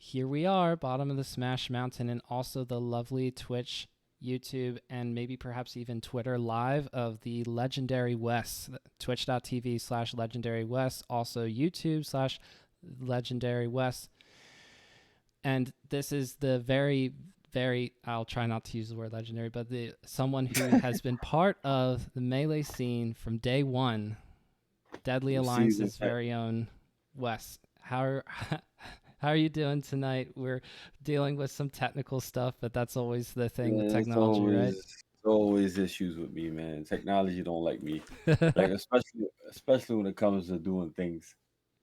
here we are, bottom of the Smash Mountain, and also the lovely Twitch, YouTube, and maybe perhaps even Twitter live of the legendary Wes, twitch.tv/legendary Wes, also YouTube/legendary Wes. And this is the very, I'll try not to use the word legendary, but the someone who has been part of the Melee scene from day one, Deadly The season, Alliance's very own Wes. How are you doing tonight? We're dealing with some technical stuff, but that's always the thing with yeah, technology, right? it's always issues with me, man. Technology don't like me, like especially when it comes to doing things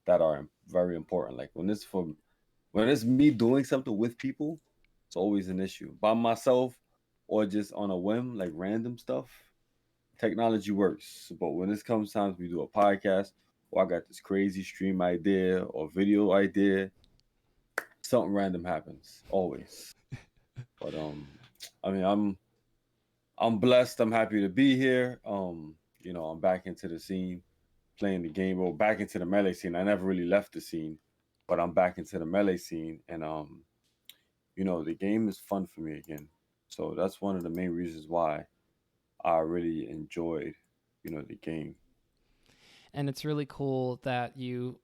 that are very important. Like when it's me doing something with people, it's always an issue. By myself or just on a whim, like random stuff, technology works. But when it comes times we do a podcast, or I got this crazy stream idea or video idea, something random happens always. But I mean, I'm blessed. I'm happy to be here. I'm back into the scene, playing the game, or back into the melee scene. I never really left the scene, but I'm back into the melee scene, and the game is fun for me again. So that's one of the main reasons why I really enjoyed, the game. And it's really cool that you're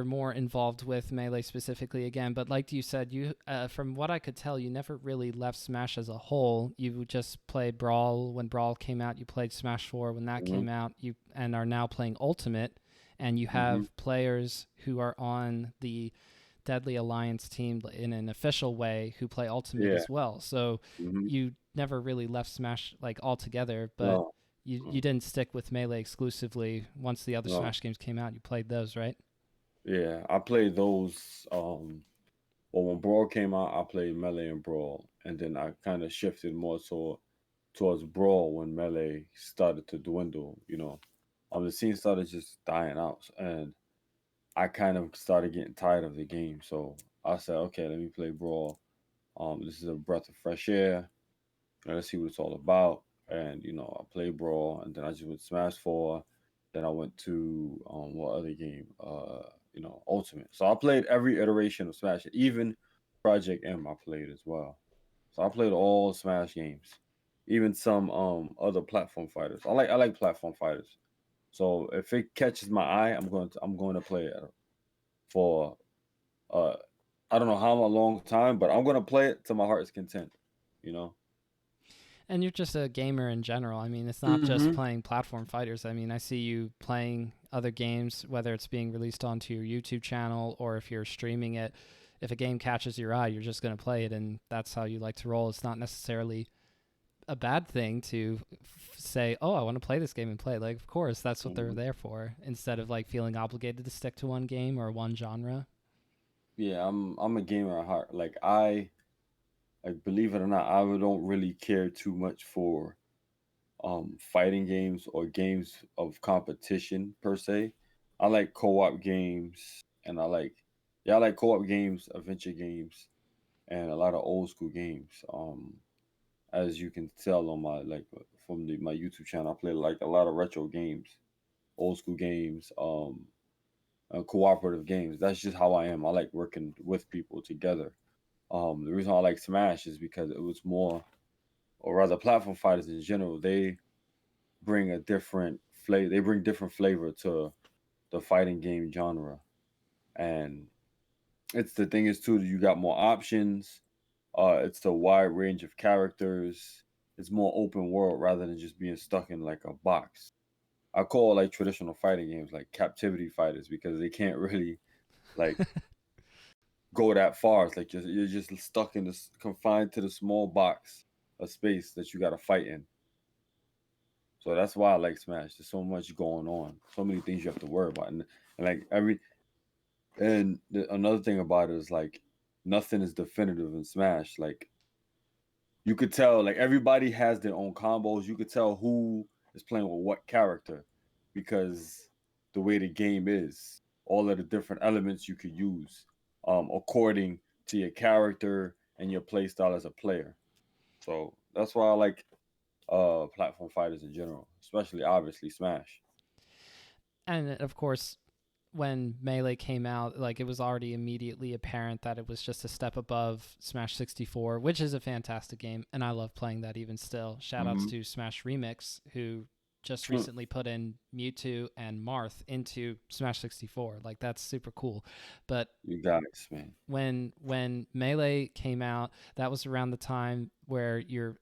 more involved with Melee specifically again. But like you said, you from what I could tell, you never really left Smash as a whole. You just played Brawl when Brawl came out. You played Smash 4 when that hmm came out. You and are now playing Ultimate, and you hmm have players who are on the Deadly Alliance team in an official way who play Ultimate Yeah. as well. So hmm you never really left Smash like altogether, but No. you didn't stick with Melee exclusively. Once the other No. Smash games came out, you played those, right? Yeah. I played those. Well, when Brawl came out, I played Melee and Brawl, and then I kind of shifted more towards Brawl when Melee started to dwindle. The scene started just dying out, and I kind of started getting tired of the game. So I said, okay, let me play Brawl. This is a breath of fresh air. Let's see what it's all about. And I played Brawl, and then I just went Smash 4. Then I went to what other game? Ultimate. So I played every iteration of Smash, even Project M. I played as well. So I played all Smash games, even some other platform fighters. I like platform fighters. So if it catches my eye, I'm going to play it for uh I don't know how long time, but I'm going to play it to my heart's content. You know. And you're just a gamer in general. I mean, it's not just hmm playing platform fighters. I mean, I see you playing other games, whether it's being released onto your YouTube channel or if you're streaming it. If a game catches your eye, you're just going to play it, and that's how you like to roll. It's not necessarily a bad thing to say, "Oh, I want to play this game and play it." Like, of course, that's what they're hmm there for, instead of like feeling obligated to stick to one game or one genre. Yeah, I'm a gamer at heart. Like believe it or not, I don't really care too much for fighting games or games of competition per se. I like co-op games, and I like co-op games, adventure games, and a lot of old school games. As you can tell on my YouTube channel, I play like a lot of retro games, old school games, cooperative games. That's just how I am. I like working with people together. The reason I like Smash is because it was more, or rather, platform fighters in general. They bring a different flavor. They bring different flavor to the fighting game genre, and it's the thing is too that you got more options. It's the wide range of characters. It's more open world rather than just being stuck in like a box. I call like traditional fighting games like captivity fighters because they can't really like go that far. It's like you're just stuck in this confined to the small box of space that you got to fight in. So that's why I like Smash. There's so much going on, so many things you have to worry about, and like another thing about it is like nothing is definitive in Smash. Like you could tell, like everybody has their own combos. You could tell who is playing with what character because the way the game is, all of the different elements you could use, according to your character and your play style as a player. So that's why I like platform fighters in general, especially obviously Smash. And of course, when Melee came out, like it was already immediately apparent that it was just a step above Smash 64, which is a fantastic game, and I love playing that even still. Shout outs Hmm. to Smash Remix, who just recently put in Mewtwo and Marth into Smash 64. Like that's super cool. But You guys, man. when Melee came out, that was around the time where you're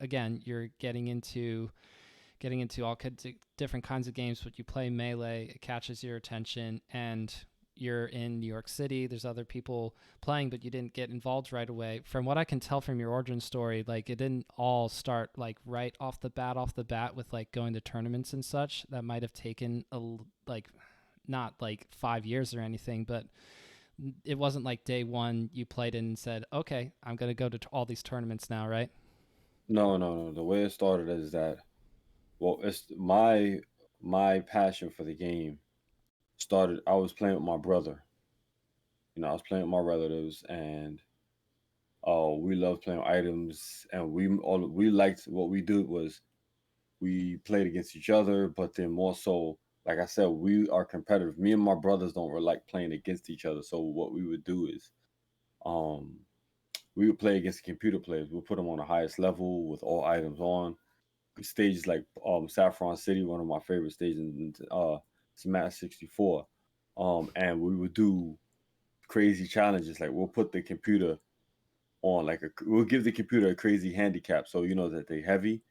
getting into all kinds of different kinds of games, but you play Melee, it catches your attention, and you're in New York City. There's other people playing, but you didn't get involved right away. From what I can tell from your origin story, like it didn't all start like right off the bat with like going to tournaments and such. That might have taken like not like 5 years or anything, but it wasn't like day one you played and said, okay, I'm going to go to all these tournaments now, right? No, no, no. The way it started is that, well, it's my passion for the game started. I was playing with my brother. I was playing with my relatives, and we loved playing with items, and we liked what we did was we played against each other, but then more so, like I said, we are competitive. Me and my brothers don't really like playing against each other. So what we would do is, um, we would play against computer players. We'll put them on the highest level with all items on. Stages like Saffron City, one of my favorite stages in Smash 64. And we would do crazy challenges. Like we'll put the computer on we'll give the computer a crazy handicap so you know that they heavy.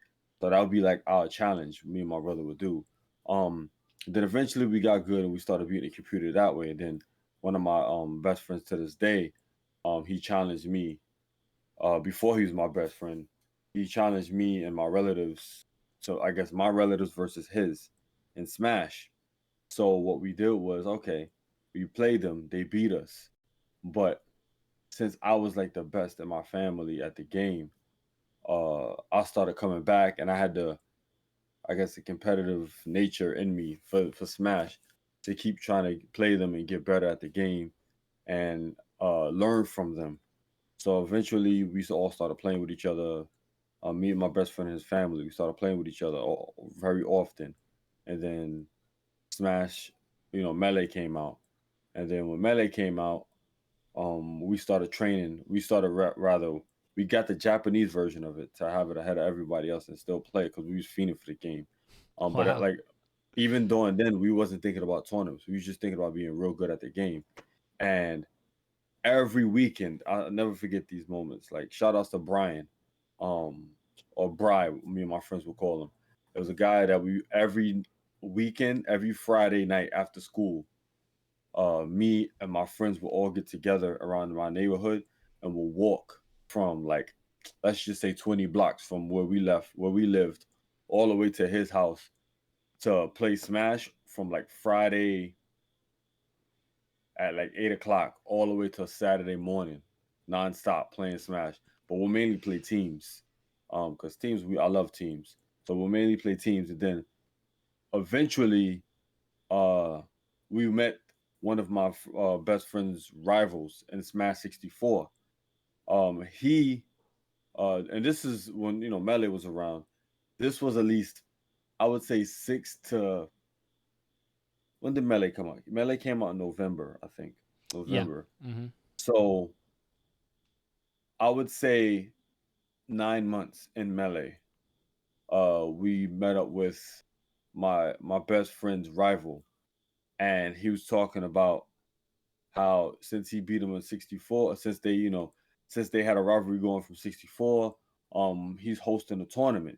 So that would be like our challenge me and my brother would do. Um then eventually we got good and we started beating the computer that way. And then one of my best friends to this day, he challenged me before he was my best friend. He challenged me and my relatives. So I guess my relatives versus his in Smash. So what we did was, okay, we played them, they beat us. But since I was like the best in my family at the game, I started coming back, and I had I guess, the competitive nature in me for Smash to keep trying to play them and get better at the game and learn from them. So eventually, we all started playing with each other. Me and my best friend and his family, we started playing with each other very often. And then Smash, Melee came out. And then when Melee came out, we started training. We started rather we got the Japanese version of it to have it ahead of everybody else and still play it because we was fiending for the game. But Wow. like even during then, we wasn't thinking about tournaments. We was just thinking about being real good at the game. And every weekend, I'll never forget these moments. Like shout outs to Brian, um, or Bry, me and my friends would call him. It was a guy that we every weekend, every Friday night after school, me and my friends will all get together around my neighborhood and we'll walk from like, let's just say 20 blocks from where we lived, all the way to his house to play Smash from like Friday at like 8 o'clock all the way till Saturday morning, nonstop playing Smash. But we'll mainly play teams, because teams I love teams, so we'll mainly play teams. And then eventually, uh, we met one of my best friend's rivals in Smash 64. He and this is when Melee was around. This was at least, I would say, six to when did Melee come out? Melee came out in November, I think. Yeah. November. Mm-hmm. So I would say 9 months in Melee. We met up with my best friend's rival, and he was talking about how since he beat him in 64, since they had a rivalry going from 64, he's hosting a tournament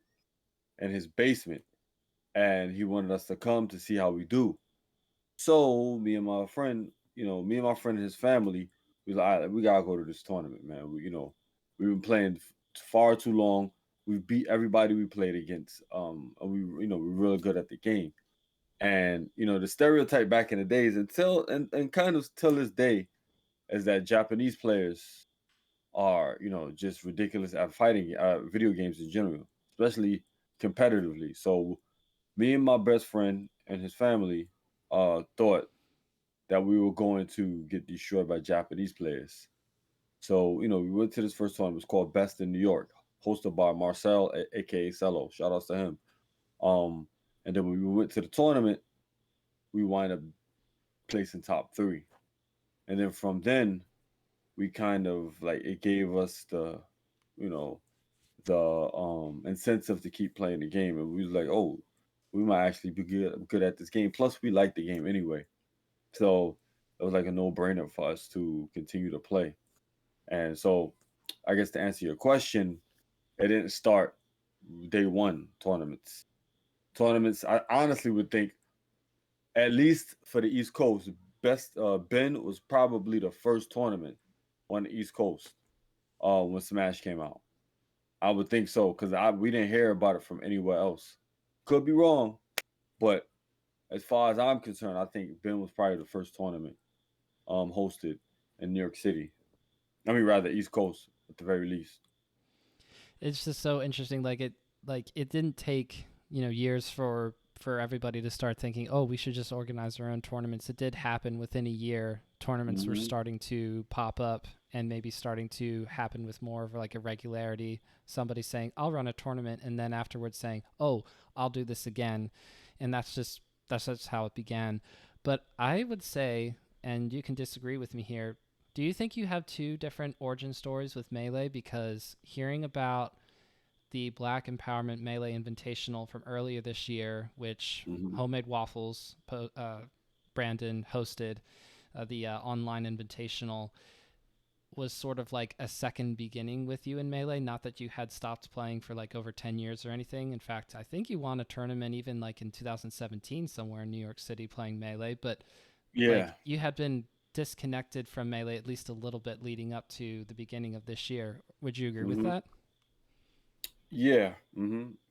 in his basement, and he wanted us to come to see how we do. So me and my friend and his family, we was like, all right, we gotta go to this tournament, man. We've been playing far too long. We beat everybody we played against. And we're really good at the game. And the stereotype back in the days and kind of till this day is that Japanese players are just ridiculous at fighting video games in general, especially competitively. So me and my best friend and his family thought that we were going to get destroyed by Japanese players. So we went to this first tournament. It was called Best in New York, hosted by Marcel, aka Cello. Shout outs to him. Um, and then when we went to the tournament, we wind up placing top three. And then from then, we kind of like it gave us you know, the incentive to keep playing the game, and we was like, oh, we might actually be good at this game. Plus, we like the game anyway, so it was like a no brainer for us to continue to play. And so, I guess to answer your question, it didn't start day one tournaments. Tournaments, I honestly would think, at least for the East Coast, best Ben was probably the first tournament on the East Coast when Smash came out. I would think so because I we didn't hear about it from anywhere else. Could be wrong, but as far as I'm concerned, I think Ben was probably the first tournament hosted in New York City. I mean, rather East Coast at the very least. It's just so interesting. Like it didn't take years for everybody to start thinking, oh, we should just organize our own tournaments. It did happen within a year. Tournaments were Hmm. starting to pop up and maybe starting to happen with more of like a regularity. Somebody saying, I'll run a tournament, and then afterwards saying, oh, I'll do this again. And that's just how it began. But I would say, and you can disagree with me here, do you think you have two different origin stories with Melee? Because hearing about the Black Empowerment Melee Invitational from earlier this year, which Hmm. Homemade Waffles, Brandon hosted, the online invitational, was sort of like a second beginning with you in Melee. Not that you had stopped playing for like over 10 years or anything. In fact, I think you won a tournament even like in 2017 somewhere in New York City playing Melee. But like Yeah. you had been disconnected from Melee at least a little bit leading up to the beginning of this year. Would you agree with Hmm. that? Yeah.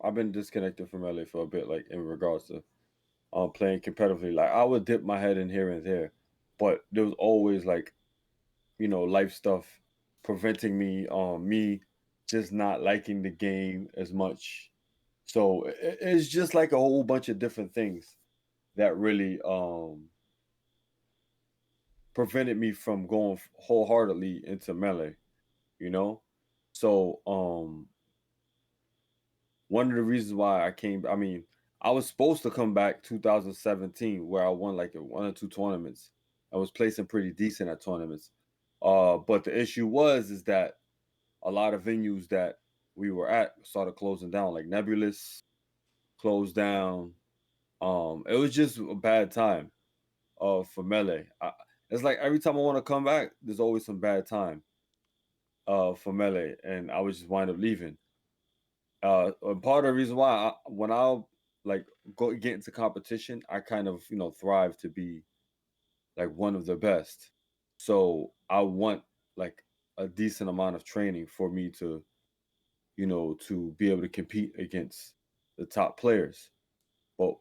I've been disconnected from LA for a bit, like in regards to playing competitively. Like I would dip my head in here and there, but there was always like life stuff preventing me just not liking the game as much. So it's just like a whole bunch of different things that really prevented me from going wholeheartedly into melee, you know? So one of the reasons why I mean, I was supposed to come back 2017 where I won like one or two tournaments. I was placing pretty decent at tournaments. But the issue was is that a lot of venues that we were at started closing down, like Nebulous closed down. It was just a bad time for melee. It's like every time I want to come back, there's always some bad time for melee, and I would just wind up leaving. And part of the reason why when I like go get into competition, I kind of thrive to be like one of the best. So I want like a decent amount of training for me to to be able to compete against the top players. But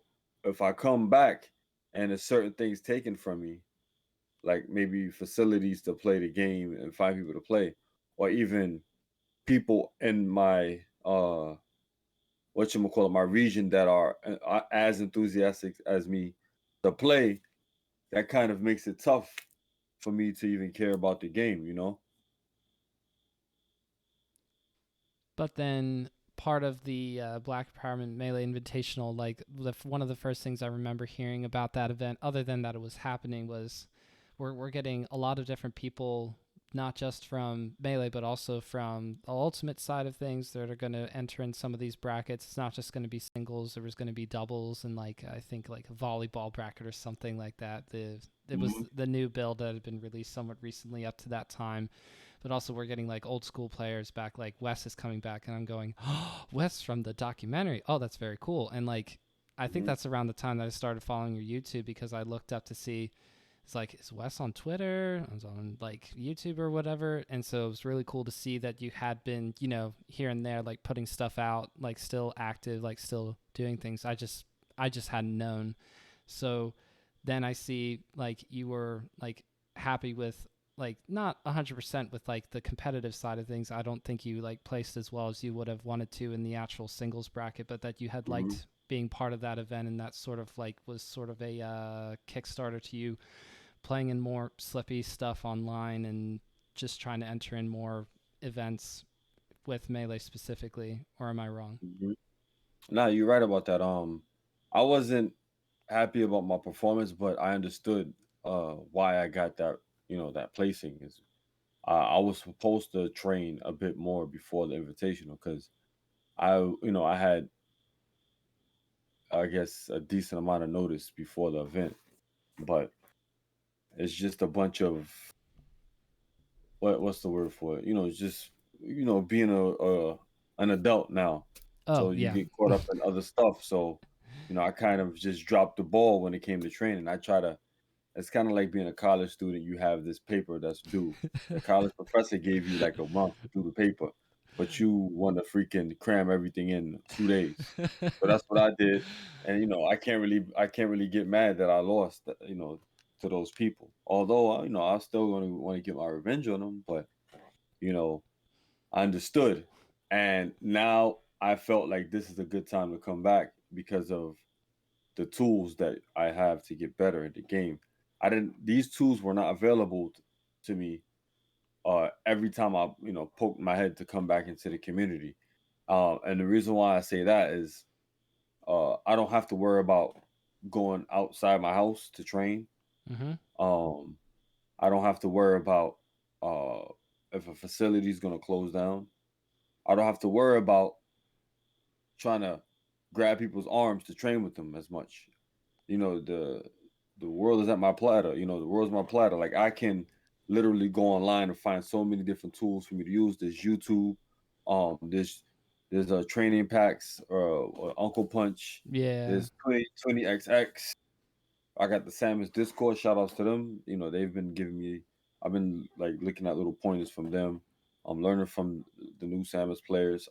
if I come back and there's certain things taken from me, like maybe facilities to play the game and find people to play, or even people in my what you call it, my region that are as enthusiastic as me to play, that kind of makes it tough for me to even care about the game. But then part of the Black Empowerment Melee Invitational, like one of the first things I remember hearing about that event, other than that it was happening, was we're getting a lot of different people, not just from Melee, but also from the Ultimate side of things that are going to enter in some of these brackets. It's not just going to be singles. There was going to be doubles and like I think like a volleyball bracket or something like that. It was Hmm. the new build that had been released somewhat recently up to that time, but also we're getting like old school players back. Like Wes is coming back, and I'm going, oh, Wes from the documentary. Oh, that's very cool. And like, I think Hmm. that's around the time that I started following your YouTube because I looked up to see. It's like, is Wes on Twitter? I was on like YouTube or whatever. And so it was really cool to see that you had been, here and there, like putting stuff out, like still active, like still doing things. I just hadn't known. So then I see like you were like happy with like not 100% with like the competitive side of things. I don't think you like placed as well as you would have wanted to in the actual singles bracket, but that you had Hmm. liked being part of that event, and that sort of like was sort of a kickstarter to you playing in more slippy stuff online and just trying to enter in more events with melee specifically. Or am I wrong? Hmm. Nah, you're right about that. I wasn't happy about my performance, but I understood. why I got that, that placing is I was supposed to train a bit more before the invitational because I had, I guess, a decent amount of notice before the event, but it's just a bunch of what's the word for it? It's just being a an adult now, Oh so you yeah. get caught up in other stuff. So I kind of just dropped the ball when it came to training. I try to It's kind of like being a college student. You have this paper that's due. The college professor gave you like a month to do the paper, but you want to freaking cram everything in 2 days. So that's what I did, and I can't really get mad that I lost, to those people. Although I'm still going to want to get my revenge on them, but you know, I understood, and now I felt like this is a good time to come back because of the tools that I have to get better at the game. I didn't; these tools were not available to me every time I poked my head to come back into the community. And the reason why I say that is I don't have to worry about going outside my house to train. Mm-hmm. Um, I don't have to worry about uh, if a facility is going to close down. I don't have to worry about trying to grab people's arms to train with them as much. The world is at my platter. The world's my platter. Like I can literally go online and find so many different tools for me to use. There's YouTube. There's training packs. Uncle Punch. Yeah. There's 20XX. I got the Samus Discord. Shout outs to them. They've been giving me. I've been like looking at little pointers from them. I'm learning from the new Samus players.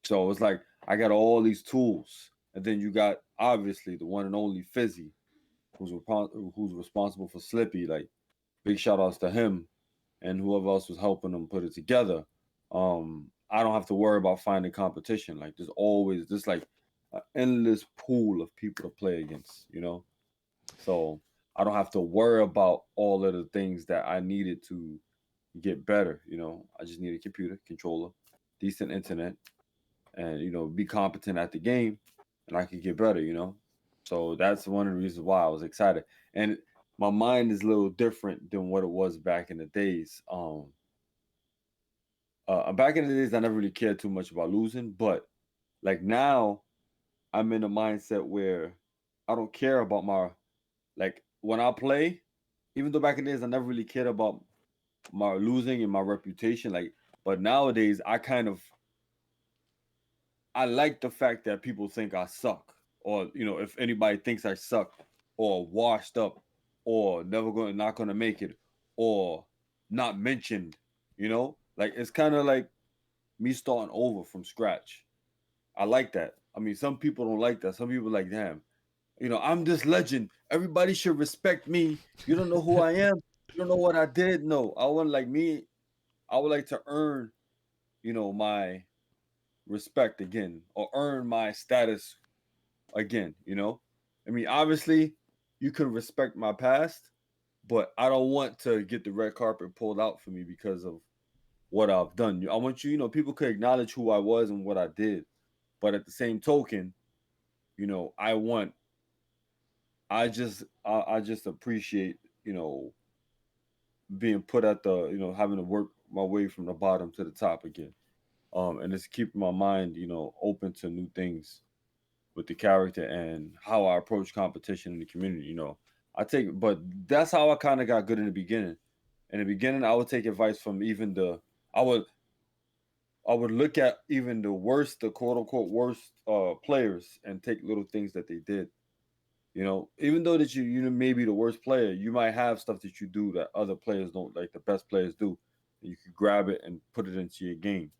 So it's like I got all these tools, and then you got obviously the one and only Fizzy, who's responsible for Slippy. Like big shout outs to him and whoever else was helping them put it together. I don't have to worry about finding competition. Like there's like an endless pool of people to play against. So I don't have to worry about all of the things that I needed to get better. I just need a computer, controller, decent internet, and be competent at the game, and I could get better. So that's one of the reasons why I was excited. And my mind is a little different than what it was back in the days. Back in the days, I never really cared too much about losing, but like now, I'm in a mindset where I don't care about my like when I play. Even though back in the days, I never really cared about my losing and my reputation. Like, but nowadays, I like the fact that people think I suck, or if anybody thinks I suck, or washed up, or not gonna make it, or not mentioned. Like it's kind of like me starting over from scratch. I like that. I mean, some people don't like that. Some people like, damn, I'm this legend. Everybody should respect me. You don't know who I am. You don't know what I did. No, I want like me. I would like to earn, my respect again, or earn my status again. I mean, obviously, you can respect my past, but I don't want to get the red carpet pulled out for me because of what I've done. I want people could acknowledge who I was and what I did, but at the same token, I want, I just appreciate, being put at the, having to work my way from the bottom to the top again. And it's keeping my mind, open to new things with the character and how I approach competition in the community. But that's how I kind of got good in the beginning. In the beginning, I would take advice from I would, I would look at even the quote unquote worst players and take little things that they did. Even though that you may be the worst player, you might have stuff that you do that other players don't, like the best players do. And you could grab it and put it into your game.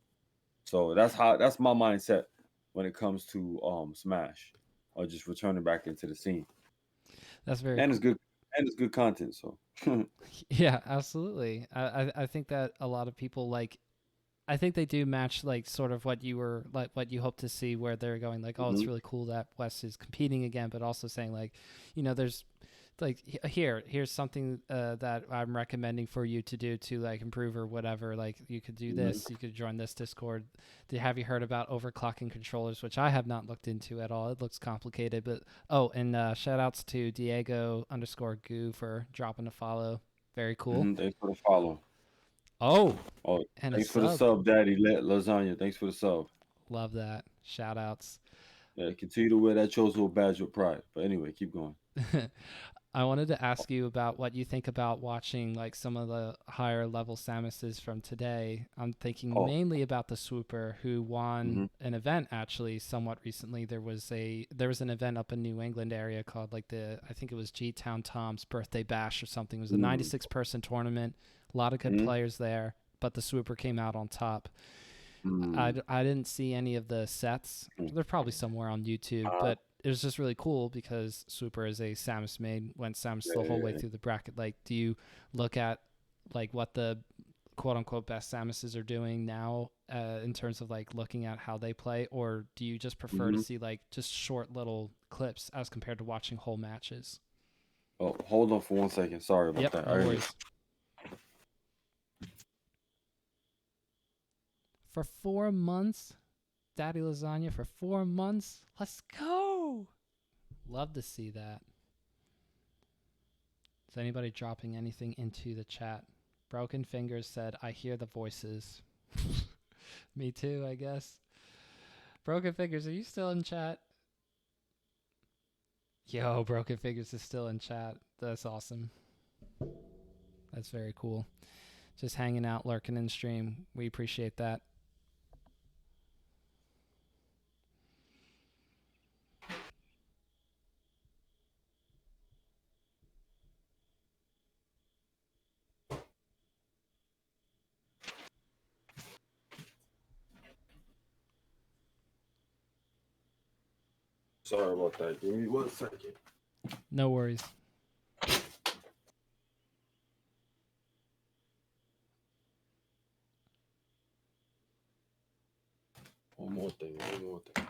So that's my mindset when it comes to Smash, or just returning back into the scene. That's very And it's cool. good, and it's good content. So Yeah, absolutely. I think that a lot of people like. I think they do match like sort of what you were like what you hope to see, where they're going like, oh, hmm it's really cool that Wes is competing again, but also saying like, there's like here's something that I'm recommending for you to do to like improve or whatever. Like you could do Mhm. this, you could join this Discord. Have you heard about overclocking controllers, which I have not looked into at all? It looks complicated, but oh, and shout outs to Diego underscore Goo for dropping a follow. Very cool. Thanks for the follow. Oh, Oh, and a thanks for the sub. sub, Daddy Lasagna. Thanks for the sub. Love that. Shout outs. Yeah, continue to wear that Chozo badge with pride. But anyway, keep going. I wanted to ask you about what you think about watching like some of the higher level Samuses from today. I'm thinking Oh, mainly about the swooper who won hmm an event actually somewhat recently. There was an event up in New England area called like the I think it was G Town Tom's birthday bash or something. It was a mm 96 person tournament. A lot of good mm players there, but the swooper came out on top. mm I didn't see any of the sets. mm. They're probably somewhere on YouTube, Uh, but it was just really cool because Swooper is a Samus main, went Samus the whole way yeah, through the bracket. Like, do you look at like what the quote unquote best Samuses are doing now in terms of like looking at how they play, or do you just prefer to hmm see like just short little clips as compared to watching whole matches? Oh, hold on for 1 second. Sorry about Yep, that. no All right. worries. For 4 months, Daddy Lasagna for 4 months. Let's go. Love to see that. Is anybody dropping anything into the chat? Broken Fingers said, I hear the voices. Me too, I guess. Broken Fingers, are you still in chat? Yo, Broken Fingers is still in chat. That's awesome. That's very cool. Just hanging out, lurking in stream. We appreciate that. Sorry about that. Give me 1 second. No worries. One more thing. One more thing.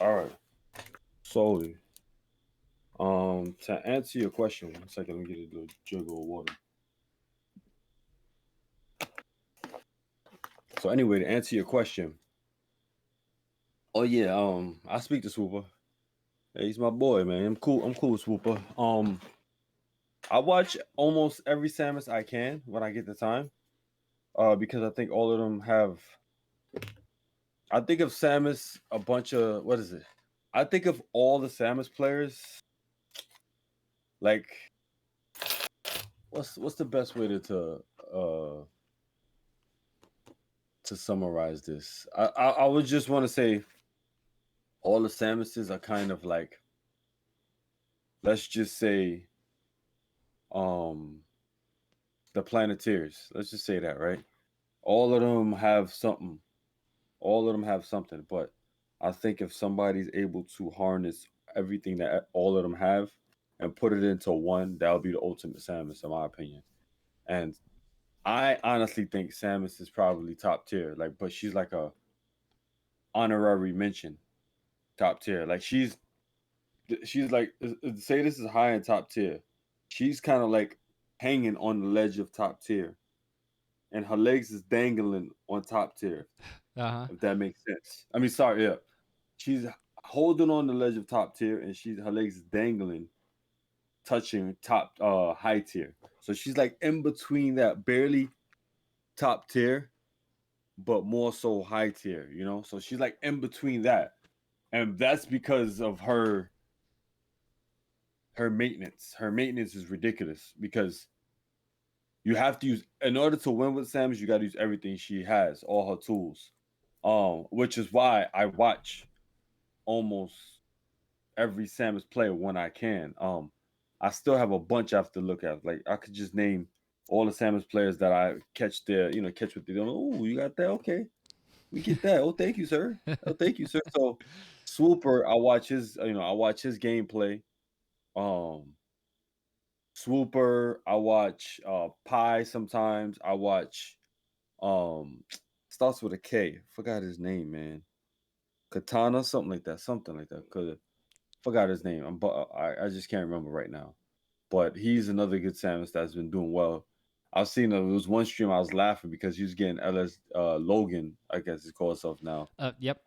All right. So, to answer your question, 1 second. Let me get a little jug of water. So anyway, to answer your question, oh yeah, I speak to Swooper. Hey, he's my boy, man. I'm cool. I'm cool with Swooper. I watch almost every Samus I can when I get the time. Because I think all of them have. I think of Samus a bunch of what is it? I think of all the Samus players. Like, what's the best way uh to summarize this? I would just want to say all the Samuses are kind of like, let's just say, um the Planeteers. Let's just say that, right? All of them have something. All of them have something, but I think if somebody's able to harness everything that all of them have and put it into one, that would be the ultimate Samus, in my opinion. And I honestly think Samus is probably top tier. Like, but she's like a honorary mention top tier. Like she's like say this is high and top tier. She's kind of like hanging on the ledge of top tier, and her legs is dangling on top tier. Uh huh. If that makes sense. I mean, sorry, yeah. She's holding on the ledge of top tier, and she's her legs is dangling, touching top high tier. So she's like in between that, barely top tier, but more so high tier. You know, so she's like in between that, and that's because of her maintenance. Her maintenance is ridiculous because you have to use in order to win with Samus. You got to use everything she has, all her tools. Which is why I watch almost every Samus player when I can. I still have a bunch I have to look at. Like I could just name all the Samus players that I catch their, catch what they're doing. Oh, you got that? Okay, we get that. Oh, thank you, sir. Oh, thank you, sir. So, Swooper, I watch his gameplay. Um, Swooper, I watch Pi sometimes. I watch um starts with a K. Forgot his name, man. Katana, something like that. Something like that. Could forgot his name. I just can't remember right now. But he's another good Samus that's been doing well. I've seen there was one stream I was laughing because he was getting LS Logan, I guess he calls himself now. Yep.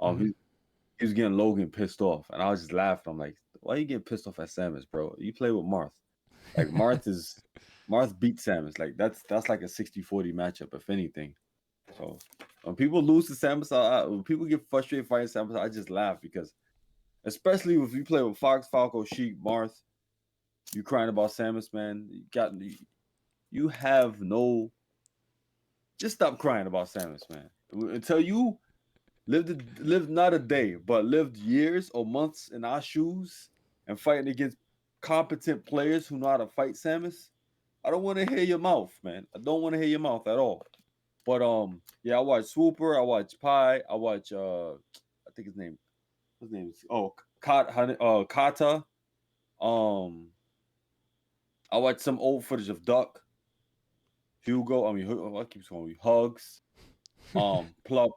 He was getting Logan pissed off, and I was just laughing. I'm like, why are you getting pissed off at Samus, bro? You play with Marth. Like Marth beat Samus. Like that's like a 60-40 matchup, if anything. So when people lose to Samus, when people get frustrated fighting Samus, I just laugh because, especially if you play with Fox, Falco, Sheik, Marth, you crying about Samus, man. You have no. Just stop crying about Samus, man. Until you lived not a day, but lived years or months in our shoes and fighting against competent players who know how to fight Samus. I don't want to hear your mouth, man. I don't want to hear your mouth at all. But yeah, I watch Swooper, I watch Pi, I watch I think his name is Kata. Um I watch some old footage of Duck, Hugo, I keep calling you Hugs, Plump.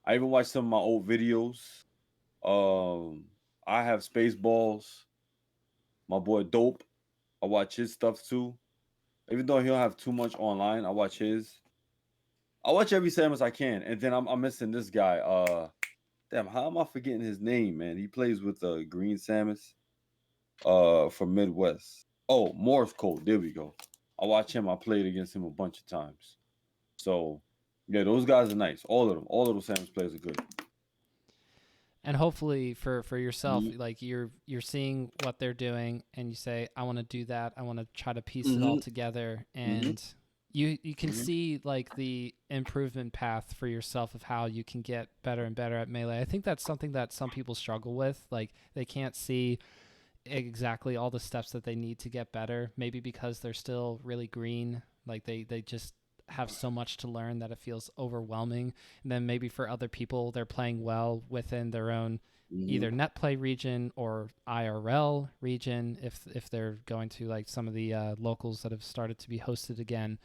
I even watched some of my old videos. Um I have Spaceballs, my boy Dope. I watch his stuff too. Even though he don't have too much online, I watch his. I watch every Samus I can, and then I'm missing this guy. Damn, how am I forgetting his name, man? He plays with Green Samus, from Midwest. Oh, Morse Code. There we go. I watch him. I played against him a bunch of times. So, yeah, those guys are nice. All of them. All of those Samus players are good. And hopefully for yourself, Mm-hmm. like you're seeing what they're doing and you say, I want to do that. I want to try to piece it all Mm-hmm. together. Mm-hmm. And you can Mm-hmm. see like the improvement path for yourself of how you can get better and better at Melee. I think that's something that some people struggle with. Like they can't see exactly all the steps that they need to get better, maybe because they're still really green. Like they just have so much to learn that it feels overwhelming. And then maybe for other people, they're playing well within their own Mm-hmm. either net play region or IRL region if they're going to like some of the locals that have started to be hosted again.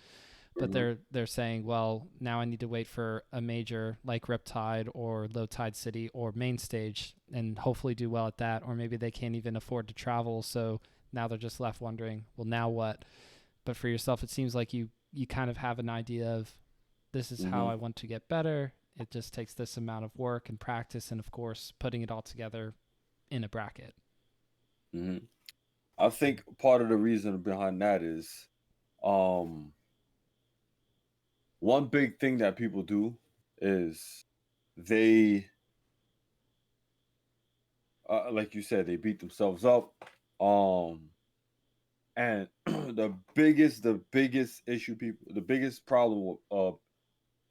But Mm-hmm. they're saying, well, now I need to wait for a major like Riptide or Low Tide City or Main Stage and hopefully do well at that. Or maybe they can't even afford to travel, so now they're just left wondering, well, now what? But for yourself, it seems like you kind of have an idea of this is how Mm-hmm. I want to get better. It just takes this amount of work and practice, and of course, putting it all together in a bracket. Mm-hmm. I think part of the reason behind that is, um, one big thing that people do is they, like you said, they beat themselves up. Um, and the biggest issue people, the biggest problem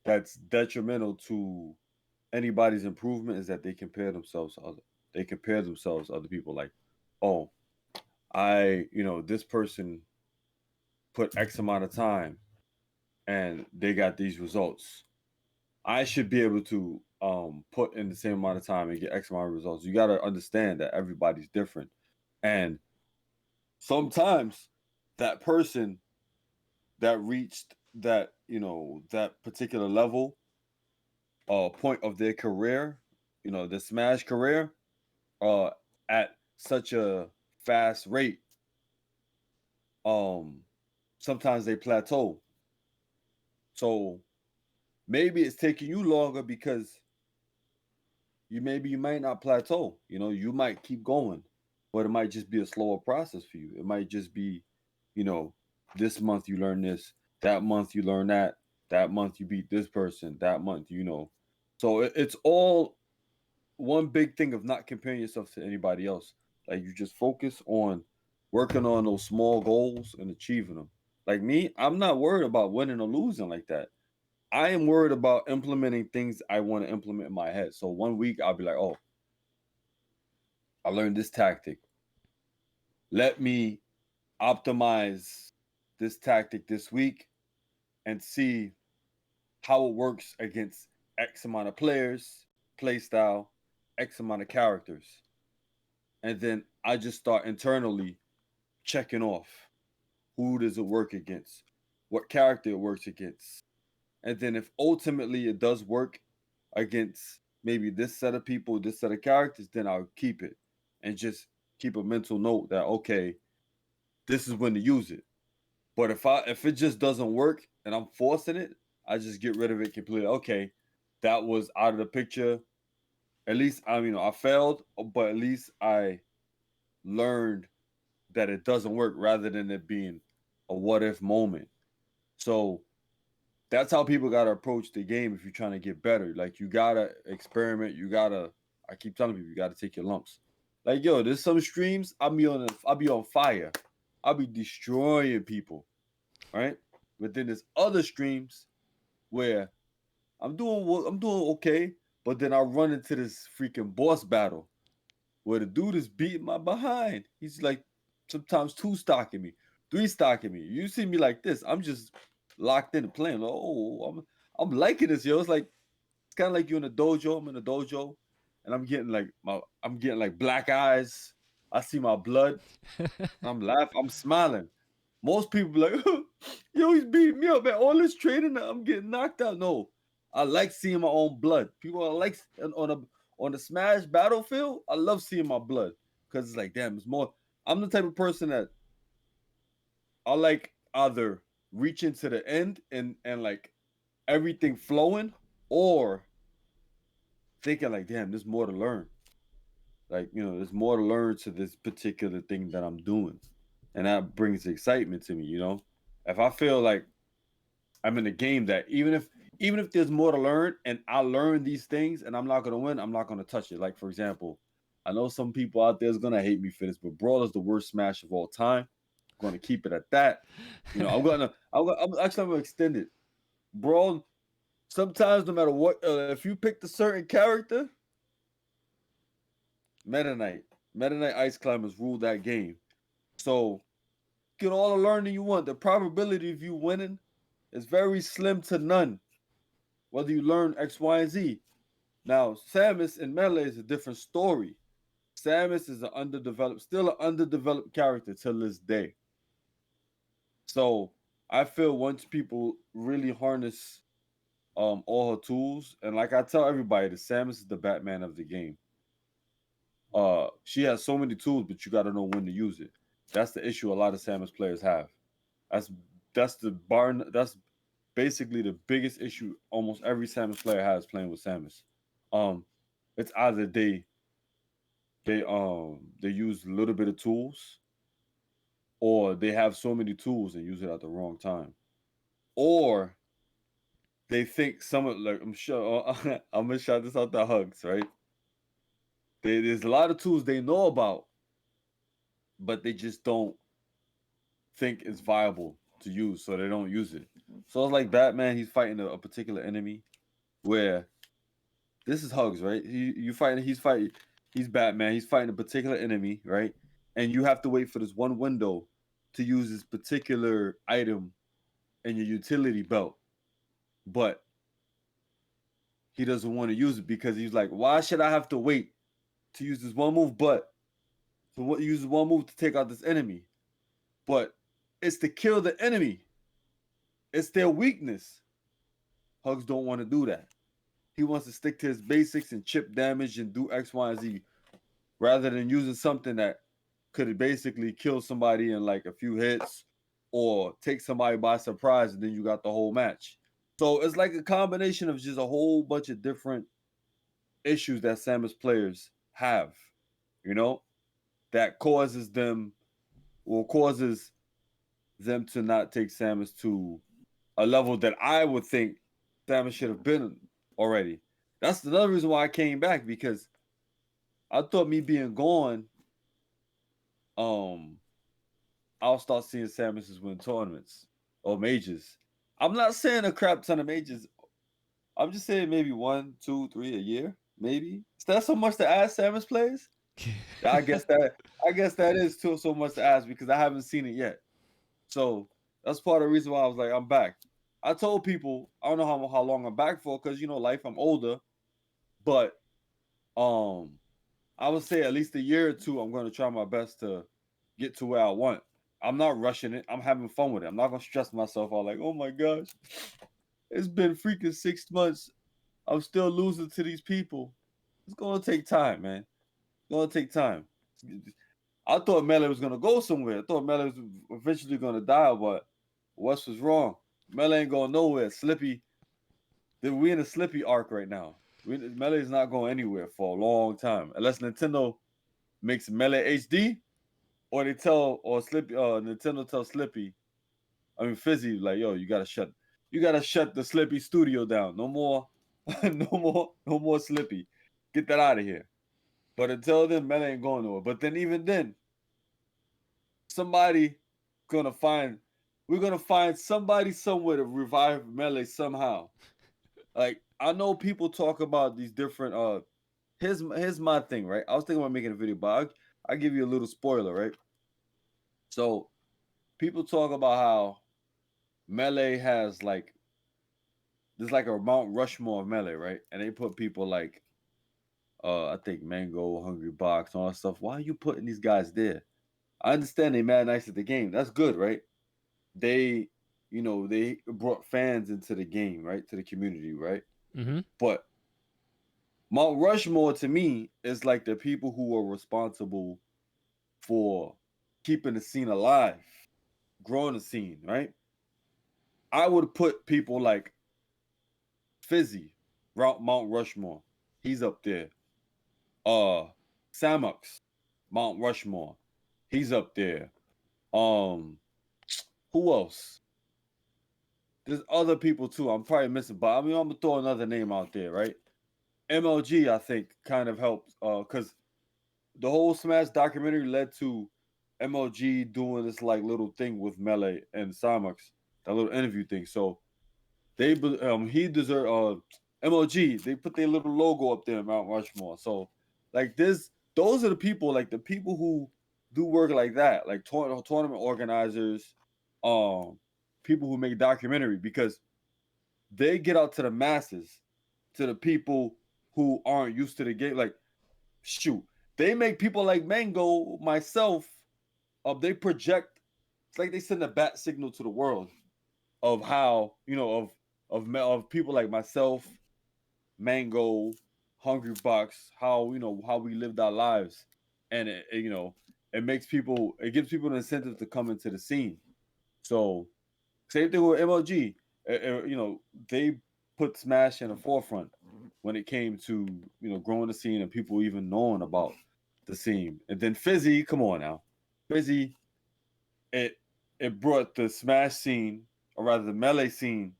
that's detrimental to anybody's improvement is that they compare themselves to other people. Like, oh, this person put X amount of time and they got these results. I should be able to put in the same amount of time and get X amount of results. You got to understand that everybody's different, and sometimes that person that reached that particular level, point of their career, the Smash career, uh, at such a fast rate, um, sometimes they plateau. So maybe it's taking you longer because you might not plateau. You might keep going, but it might just be a slower process for you. It might just be, you know, this month you learn this, that month you learn that month you beat this person, that month. So it's all one big thing of not comparing yourself to anybody else. Like you just focus on working on those small goals and achieving them. Like me, I'm not worried about winning or losing like that. I am worried about implementing things I want to implement in my head. So one week I'll be like, oh, I learned this tactic. Let me optimize this tactic this week and see how it works against X amount of players, play style, X amount of characters. And then I just start internally checking off who does it work against, what character it works against. And then if ultimately it does work against maybe this set of people, this set of characters, then I'll keep it and just keep a mental note that okay, this is when to use it. But if it just doesn't work and I'm forcing it, I just get rid of it completely. Okay, that was out of the picture. At least I failed, but at least I learned that it doesn't work rather than it being a what if moment. So that's how people gotta approach the game if you're trying to get better. Like you gotta experiment. You gotta. I keep telling people you gotta take your lumps. Like yo, there's some streams I'll be on fire. I'll be destroying people, right? But then there's other streams where I'm doing okay, but then I run into this freaking boss battle where the dude is beating my behind. He's like sometimes two stocking me, three stocking me. You see me like this, I'm just locked in and playing. Like, oh, I'm liking this, yo. It's like it's kind of like you in a dojo. I'm in a dojo, and I'm getting like black eyes. I see my blood. I'm laughing. I'm smiling. Most people be like, yo, he's beating me up, man. All this training, I'm getting knocked out. No, I like seeing my own blood. People are like on the Smash battlefield. I love seeing my blood because it's like, damn, it's more. I'm the type of person that I like either reaching to the end and like everything flowing, or thinking like, damn, there's more to learn. Like there's more to learn to this particular thing that I'm doing, and that brings excitement to me. If I feel like I'm in a game that even if there's more to learn and I learn these things and I'm not gonna win, I'm not gonna touch it. Like for example, I know some people out there is gonna hate me for this, but Brawl is the worst Smash of all time. I'm gonna keep it at that. I'm gonna extend it. Brawl. Sometimes, no matter what, if you picked a certain character, Meta Knight, Meta Knight Ice Climbers rule that game. So get all the learning you want. The probability of you winning is very slim to none. Whether you learn X, Y, and Z. Now, Samus in Melee is a different story. Samus is still an underdeveloped character till this day. So I feel once people really harness all her tools, and like I tell everybody, the Samus is the Batman of the game. She has so many tools, but you got to know when to use it. That's the issue a lot of Samus players have. That's that's basically the biggest issue almost every Samus player has playing with Samus. Um, it's either they use a little bit of tools, or they have so many tools and use it at the wrong time, or they think like I'm sure I'm gonna shout this out the hugs, right? There's a lot of tools they know about, but they just don't think it's viable to use, so they don't use it. So it's like Batman, he's fighting a particular enemy where this is Hugs, right? He's Batman, he's fighting a particular enemy, right? And you have to wait for this one window to use this particular item in your utility belt. But he doesn't want to use it because he's like, why should I have to wait to use this one move, but to use one move to take out this enemy? But it's to kill the enemy. It's their weakness. Hugs don't want to do that. He wants to stick to his basics and chip damage and do X, Y, and Z rather than using something that could basically kill somebody in like a few hits or take somebody by surprise and then you got the whole match. So it's like a combination of just a whole bunch of different issues that Samus players have, you know, that causes them to not take Samus to a level that I would think Samus should have been already. That's another reason why I came back, because I thought me being gone, um, I'll start seeing Samus's win tournaments or majors. I'm not saying a crap ton of majors. I'm just saying maybe one, two, three a year, maybe. Is that so much to ask Samus plays? I guess that is too so much to ask because I haven't seen it yet. So that's part of the reason why I was like, I'm back. I told people I don't know how long I'm back for because life. I'm older, but um, I would say at least a year or two. I'm going to try my best to get to where I want. I'm not rushing it. I'm having fun with it. I'm not going to stress myself out like, oh my gosh, it's been freaking 6 months. I'm still losing to these people. It's going to take time, man. It's going to take time. I thought Melee was gonna go somewhere. I thought Melee was eventually gonna die, but Wes was wrong. Melee ain't going nowhere. Slippy, we in a Slippy arc right now. Melee is not going anywhere for a long time, unless Nintendo makes Melee HD, or Nintendo tells Slippy, I mean Fizzy, like, yo, you gotta shut the Slippy studio down. No more, no more Slippy. Get that out of here. But until then, Melee ain't going nowhere. But then even then, somebody gonna find we're gonna find somebody somewhere to revive Melee somehow. Like I know people talk about these different here's my thing, right? I was thinking about making a video, but I'll give you a little spoiler, right? So people talk about how Melee has like there's like a Mount Rushmore of Melee, right? And they put people like I think Mango, Hungry Box, all that stuff. Why are you putting these guys there? I understand they mad nice at the game. That's good, right? They they brought fans into the game, right? To the community, right? Mm-hmm. But Mount Rushmore to me is like the people who are responsible for keeping the scene alive, growing the scene, right? I would put people like Fizzy, Mount Rushmore. He's up there. Uh Samux, Mount Rushmore. He's up there. Um who else? There's other people too. I'm probably missing, but I mean I'm gonna throw another name out there, right? MLG, I think, kind of helped because the whole Smash documentary led to MLG doing this like little thing with Melee and Samux, that little interview thing. So he deserved MLG. They put their little logo up there in Mount Rushmore. So like those are the people like the people who do work like that, like tournament organizers, um, people who make documentary because they get out to the masses, to the people who aren't used to the game. Like, shoot, they make people like Mango, myself, they project. It's like they send a bat signal to the world of how of people like myself, Mango, Hungry Box, how we lived our lives, and it makes people, it gives people an incentive to come into the scene. So same thing with MLG. They put Smash in the forefront when it came to growing the scene and people even knowing about the scene. And then Fizzy, come on now, Fizzy, it it brought the Smash scene, or rather the Melee scene,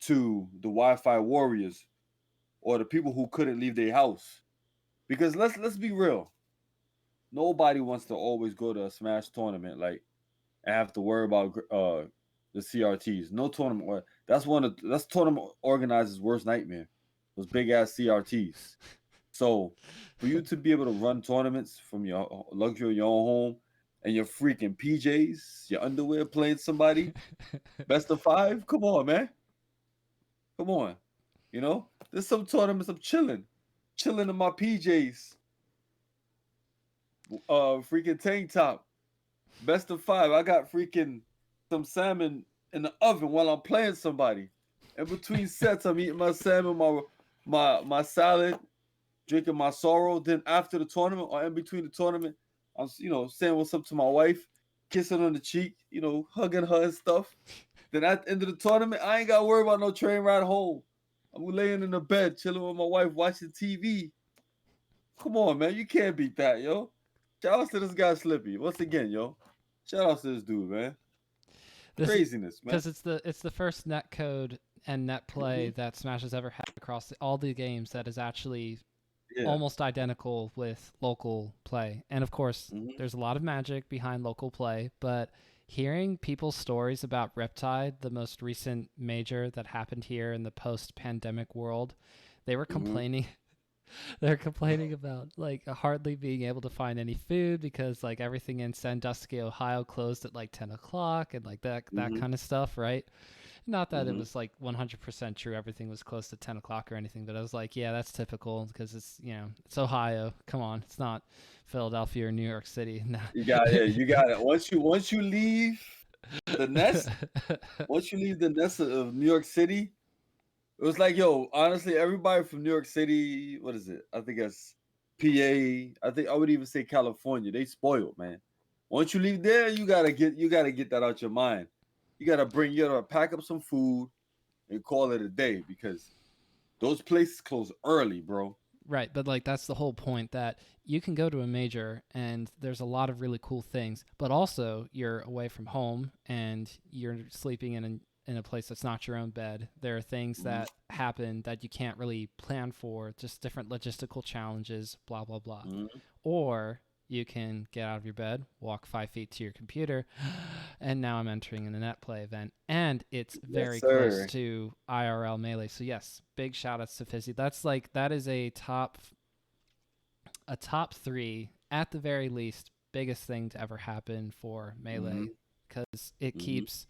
to the Wi-Fi warriors or the people who couldn't leave their house. Because let's be real, nobody wants to always go to a Smash tournament like and have to worry about the CRTs. No tournament. That's tournament organizers' worst nightmare. Those big ass CRTs. So for you to be able to run tournaments from your luxury of your own home and your freaking PJs, your underwear, playing somebody best of five. Come on, man. Come on. There's some tournaments I'm chilling in my PJs, freaking tank top. Best of five. I got freaking some salmon in the oven while I'm playing somebody. In between sets, I'm eating my salmon, my salad, drinking my sorrow. Then after the tournament or in between the tournament, I'm saying what's up to my wife, kissing on the cheek, hugging her and stuff. Then at the end of the tournament, I ain't got to worry about no train ride home. I'm laying in the bed, chilling with my wife, watching TV. Come on, man. You can't beat that, yo. Shout out to this guy Slippy. Once again, yo. Shout out to this dude, man. This Craziness, man. because it's the first net code and net play Hmm. that Smash has ever had across all the games that is actually Yeah. almost identical with local play. And of course, Hmm. there's a lot of magic behind local play, but hearing people's stories about Riptide, the most recent major that happened here in the post-pandemic world, they were Hmm. complaining They're complaining about like hardly being able to find any food because like everything in Sandusky, Ohio closed at like 10 o'clock and like that Mm-hmm. kind of stuff, right? Not that it Mm-hmm. was like 100% true, everything was close to 10 o'clock or anything, but I was like, yeah, that's typical because it's, it's Ohio. Come on, it's not Philadelphia or New York City. No. You got it. Once you leave the nest, once you leave the nest of New York City, it was like, yo, honestly, everybody from New York City, what is it? I think that's PA. I think I would even say California. They spoiled, man. Once you leave there, you gotta get that out your mind. You gotta pack up some food and call it a day because those places close early, bro. Right, but like that's the whole point that you can go to a major and there's a lot of really cool things, but also you're away from home and you're sleeping in a place that's not your own bed. There are things Mm-hmm. that happen that you can't really plan for, just different logistical challenges, blah blah blah. Mm-hmm. Or you can get out of your bed, walk 5 feet to your computer, and now I'm entering in a net play event. And it's Yes, very close sir. to IRL Melee. So yes, big shout outs to Fizzy. That is a top three at the very least biggest thing to ever happen for Mm-hmm. Melee because it Mm-hmm. keeps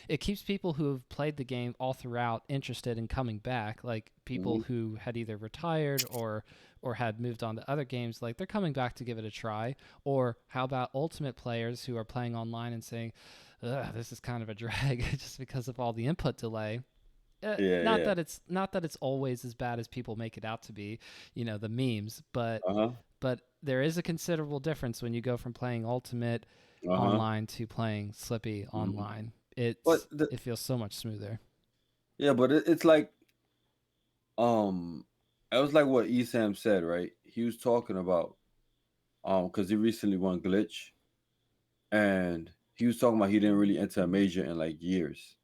it keeps people who have played the game all throughout interested in coming back, like people Mm-hmm. who had either retired or had moved on to other games, like they're coming back to give it a try. Or how about ultimate players who are playing online and saying, ugh, this is kind of a drag just because of all the input delay. Yeah, Not yeah. that it's always as bad as people make it out to be, the memes, Uh-huh. but there is a considerable difference when you go from playing Ultimate Uh-huh. online to playing Slippy Mm-hmm. online. But It feels so much smoother. yeah, but it's like um it was like what Esam said, right? He was talking about because he recently won glitch, and he was talking about he didn't really enter a major in like years.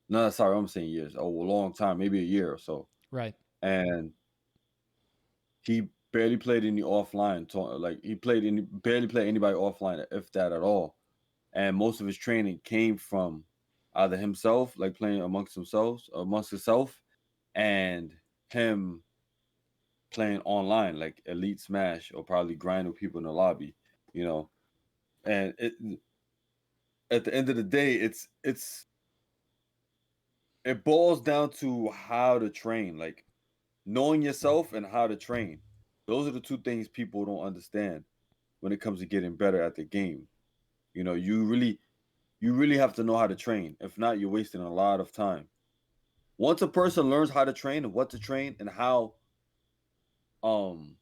No, sorry, I'm saying years. Oh, a long time, maybe a year or so. Right. And he barely played any offline. Like he barely played anybody offline, if that at all. And most of his training came from either himself, like playing amongst himself, and him playing online, like Elite Smash, or probably grind with people in the lobby, you know. And at the end of the day, it boils down to how to train, like knowing yourself and how to train. Those are the two things people don't understand when it comes to getting better at the game. You really have to know how to train. If not, you're wasting a lot of time. Once a person learns how to train and what to train and um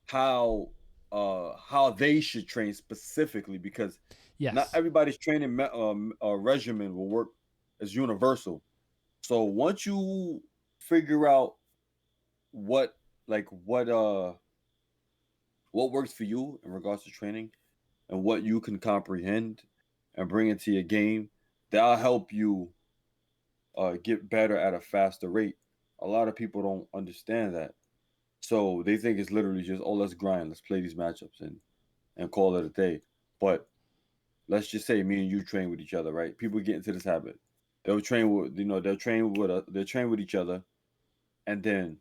how they should train specifically, because not Yes. everybody's training regimen will work as universal. So once you figure out what like what works for you in regards to training and what you can comprehend and bring into your game, that'll help you get better at a faster rate. A lot of people don't understand that. So they think it's literally just, oh, let's grind, let's play these matchups and call it a day. But let's just say me and you train with each other, right? People get into this habit. They'll train with each other, and then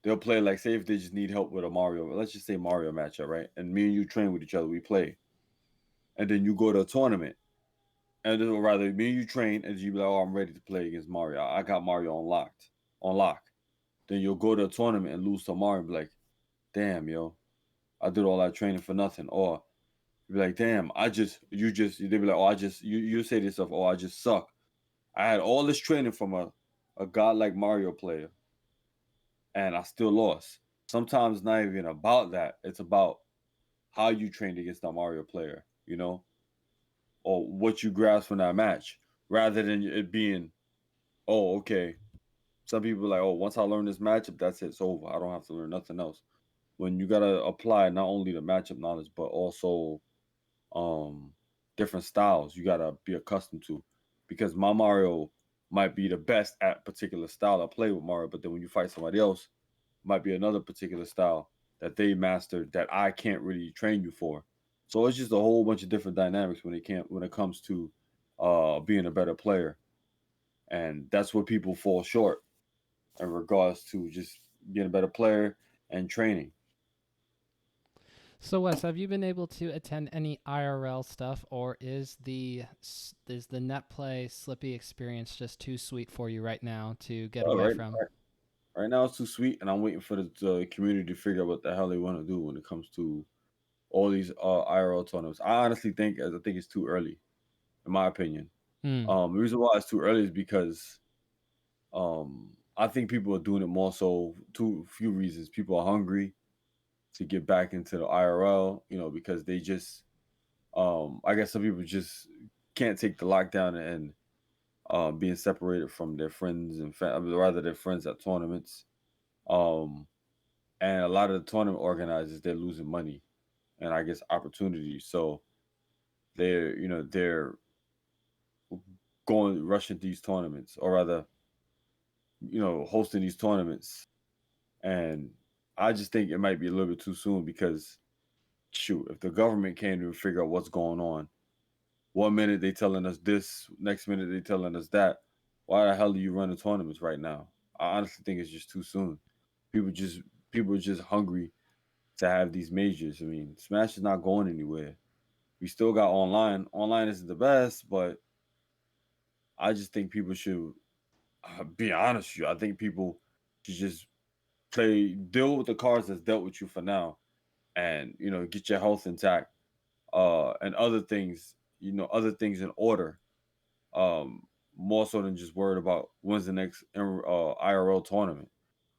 they'll play, like, say if they just need help with a Mario, let's just say Mario matchup, right? And me and you train with each other, we play, and then you go to a tournament, or rather, me and you train, and you be like, oh, I'm ready to play against Mario. I got Mario on lock. Then you'll go to a tournament and lose to Mario, and be like, damn, yo, I did all that training for nothing. Or you'd be like, damn, they be like, oh, you say to yourself, oh, I just suck. I had all this training from a god like Mario player, and I still lost. Sometimes it's not even about that. It's about how you trained against that Mario player, or what you grasp from that match, rather than it being, oh, okay. Some people are like, oh, once I learn this matchup, that's it. It's over. I don't have to learn nothing else. When you gotta apply not only the matchup knowledge, but also um different styles you gotta be accustomed to. Because my Mario might be the best at particular style I play with Mario, but then when you fight somebody else, might be another particular style that they mastered that I can't really train you for. So it's just a whole bunch of different dynamics when it comes to being a better player. And that's where people fall short in regards to just being a better player and training. So Wes, have you been able to attend any IRL stuff, or is the net play Slippy experience just too sweet for you right now to get Uh, away right, from? right, right now it's too sweet, and I'm waiting for the community to figure out what the hell they want to do when it comes to all these IRL tournaments. I think it's too early, in my opinion. Hmm. The reason why it's too early is because I think people are doing it more so two few reasons. People are hungry to get back into the IRL, because they just I guess some people just can't take the lockdown and being separated from their friends and rather their friends at tournaments. Um, and a lot of the tournament organizers, they're losing money and I guess opportunities. So they're going rushing these tournaments, or rather, hosting these tournaments. And I just think it might be a little bit too soon because shoot, if the government can't even figure out what's going on, one minute they telling us this, next minute they telling us that. Why the hell are you running tournaments right now? I honestly think it's just too soon. People just people are just hungry to have these majors. I mean, Smash is not going anywhere. We still got online. Online isn't the best, but I just think people should be honest with you. I think people should just deal with the cards that's dealt with you for now, and get your health intact, and other things in order, um, more so than just worried about when's the next IRL tournament.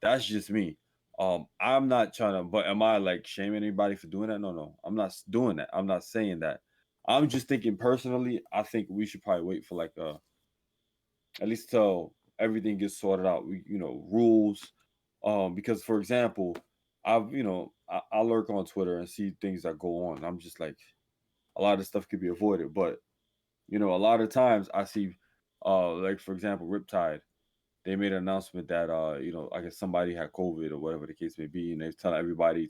That's just me. I'm not trying to, but am I like shaming anybody for doing that? No, no, I'm not doing that. I'm not saying that. I'm just thinking personally. I think we should probably wait for like at least till everything gets sorted out. Rules. Because for example, I lurk on Twitter and see things that go on. I'm just like, a lot of stuff could be avoided, but a lot of times I see, like for example, Riptide. They made an announcement that I guess somebody had COVID or whatever the case may be, and they're telling everybody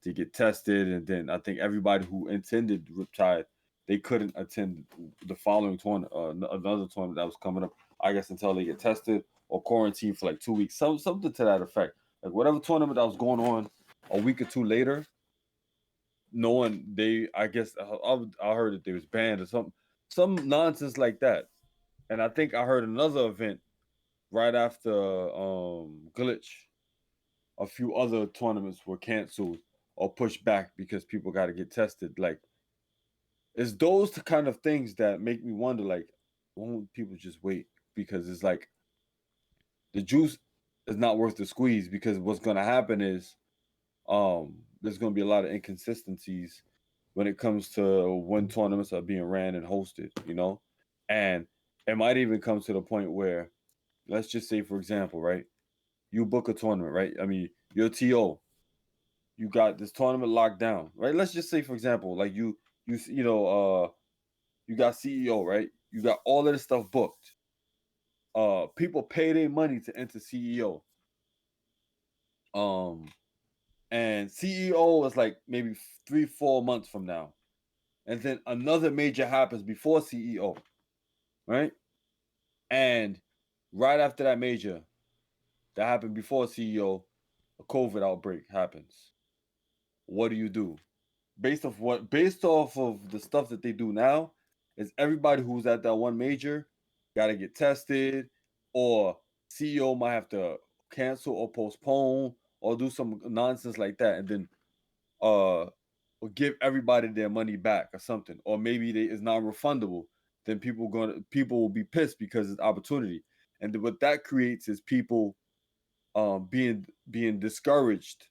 to get tested. And then I think everybody who attended Riptide, they couldn't attend the following tournament, another tournament that was coming up. I guess until they get tested or quarantined for like 2 weeks, something to that effect. Like whatever tournament that was going on a week or two later, no one I guess I heard that they was banned or something, some nonsense like that. And I think I heard another event right after Glitch, a few other tournaments were canceled or pushed back because people got to get tested. Like, it's those kind of things that make me wonder, like, won't people just wait? Because it's like the juice is not worth the squeeze, because what's going to happen is there's going to be a lot of inconsistencies when it comes to when tournaments are being ran and hosted, and it might even come to the point where, let's just say, for example, right, you book a tournament, right? I mean, you're TO, you got this tournament locked down, right? Let's just say, for example, like you got CEO, right? You got all of this stuff booked. People pay their money to enter CEO. Um, and CEO is like maybe 3-4 months from now, and then another major happens before CEO, right? And right after that major that happened before CEO, a COVID outbreak happens. What do? Based off of the stuff that they do now, is everybody who's at that one major got to get tested, or CEO might have to cancel or postpone or do some nonsense like that, and then uh or give everybody their money back or something, or maybe it's non-refundable. Then people will be pissed because it's opportunity, and then what that creates is people being discouraged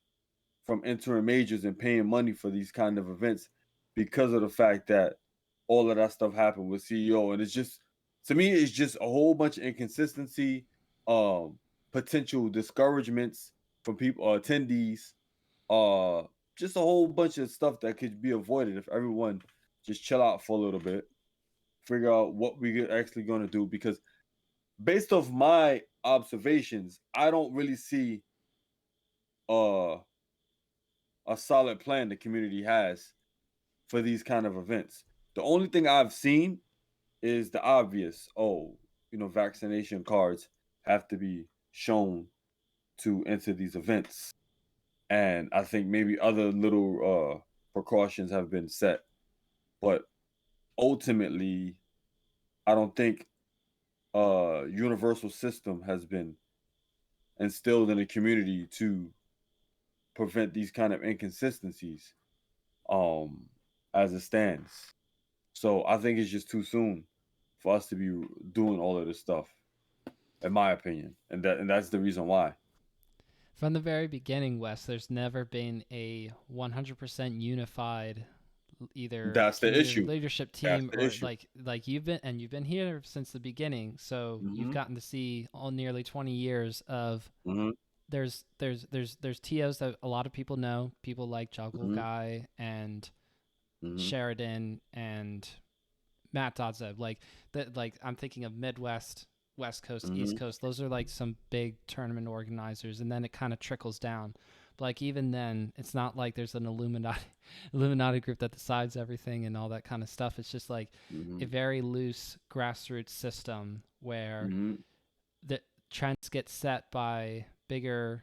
from entering majors and paying money for these kind of events, because of the fact that all of that stuff happened with CEO. And it's just, to me, it's just a whole bunch of inconsistency, um, potential discouragements from people or attendees, uh, just a whole bunch of stuff that could be avoided if everyone just chill out for a little bit, figure out what we're actually going to do. Because based off my observations, I don't really see uh a solid plan the community has for these kind of events. The only thing I've seen is the obvious. Oh, vaccination cards have to be shown to enter these events. And I think maybe other little precautions have been set, but ultimately, I don't think a universal system has been instilled in the community to prevent these kind of inconsistencies um as it stands. So I think it's just too soon for us to be doing all of this stuff, in my opinion, and that's the reason why. From the very beginning, Wes, there's never been a 100% unified either That's the community issue. leadership That's team the or issue. like you've been here since the beginning, so you've Mhm. gotten to see all nearly 20 years of Mhm. there's TOs that a lot of people know, people like Juggle Mhm. Guy and Mhm. Sheridan and Matt Dodzeb. Like I'm thinking of Midwest, West Coast, East Mhm. Coast. Those are like some big tournament organizers, and then it kind of trickles down. But like even then, it's not like there's an Illuminati Illuminati group that decides everything and all that kind of stuff. It's just like a Mhm. very loose grassroots system where Mhm. the trends get set by bigger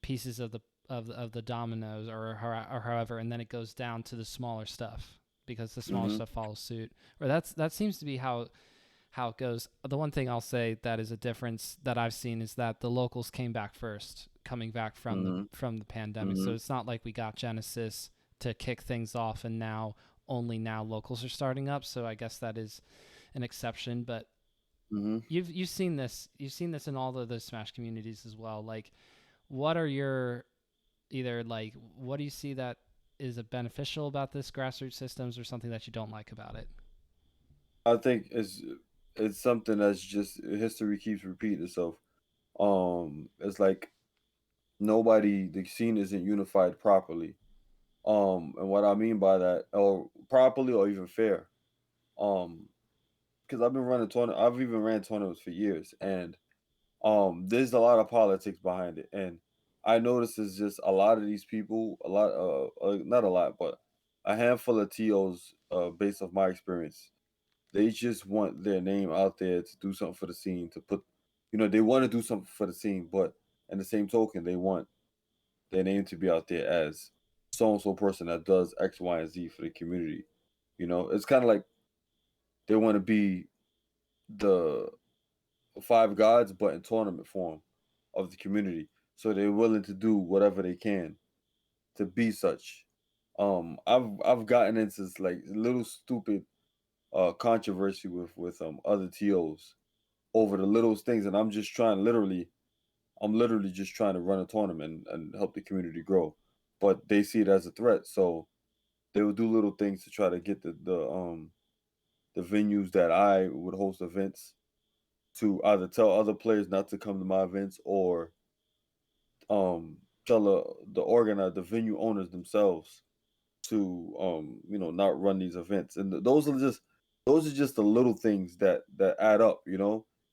pieces of the dominoes or however, and then it goes down to the smaller stuff because the smaller Mhm. stuff follows suit. Or that seems to be how it goes. The one thing I'll say that is a difference that I've seen is that the locals came back first, coming back Mhm. from the pandemic. So Mhm. it's not like we got Genesis to kick things off and now only now locals are starting up. So I guess that is an exception, but Mhm. you've seen this in all of the Smash communities as well. Like what are your either like what do you see that is a beneficial about this grassroots systems or something that you don't like about it? I think it's something that's just history keeps repeating itself. It's like nobody the scene isn't unified properly. And what I mean by that, or properly or even fair. Um, because I've been running tournament, I've even ran tournaments for years, and there's a lot of politics behind it, and I notice it's just a lot of these people, a lot, not a lot, but a handful of TOs, based off my experience, they just want their name out there to do something for the scene, to put, they want to do something for the scene, but in the same token, they want their name to be out there as so and so person that does X, Y, and Z for the community. It's kind of like they want to be the five gods, but in tournament form of the community. So they're willing to do whatever they can to be such. I've gotten into like little stupid controversy with other TOs over the littlest things, and I'm literally just trying to run a tournament and help the community grow. But they see it as a threat, so they will do little things to try to get the venues that I would host events to either tell other players not to come to my events or um tell the organizer, the venue owners themselves to not run these events. And those are just the little things that add up.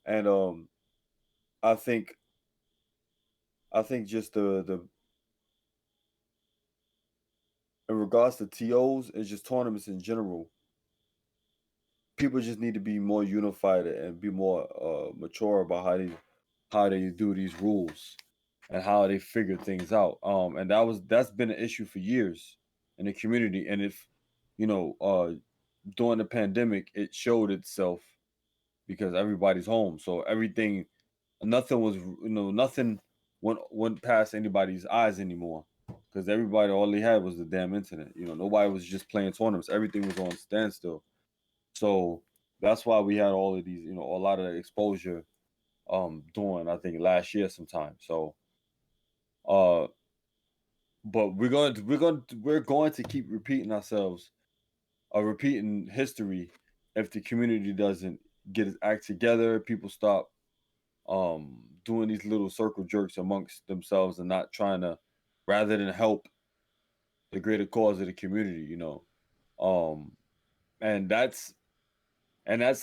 And I think I think just the in regards to TOs and just tournaments in general, people just need to be more unified and be more mature about how they do these rules and how they figure things out. And that's been an issue for years in the community. And if you know, during the pandemic, it showed itself because everybody's home, so nothing went past anybody's eyes anymore because everybody all they had was the damn internet. Nobody was just playing tournaments. Everything was on standstill. So that's why we had all of these, a lot of exposure during I think last year sometime. So uh but we're going to keep repeating ourselves, repeating history if the community doesn't get its act together, people stop doing these little circle jerks amongst themselves and not trying to rather than help the greater cause of the community. Um and that's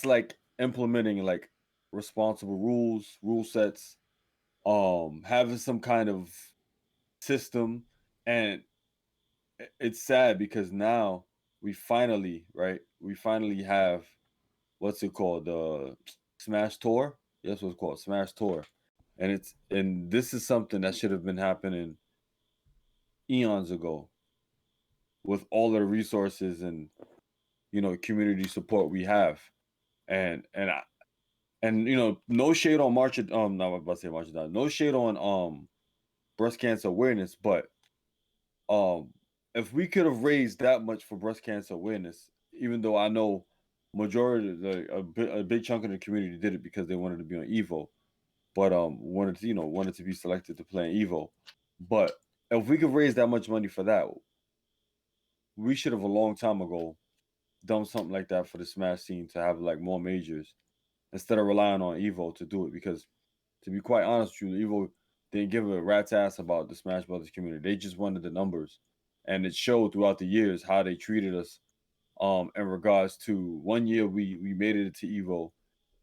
like implementing like responsible rule sets, having some kind of system. And it's sad because now we finally have what's it called, Smash Tour. That's what it's called, Smash Tour. and this is something that should have been happening eons ago with all of the resources and community support we have. And no shade on March no, I'm about to say March no shade on breast cancer awareness, but um if we could have raised that much for breast cancer awareness, even though I know majority of a big chunk of the community did it because they wanted to be on Evo, but wanted to be selected to play in Evo. But if we could raise that much money for that, we should have a long time ago done something like that for the Smash scene to have like more majors instead of relying on Evo to do it. Because to be quite honest with you, Evo didn't give a rat's ass about the Smash Brothers community. They just wanted the numbers, and it showed throughout the years how they treated us. In regards to one year we made it to Evo,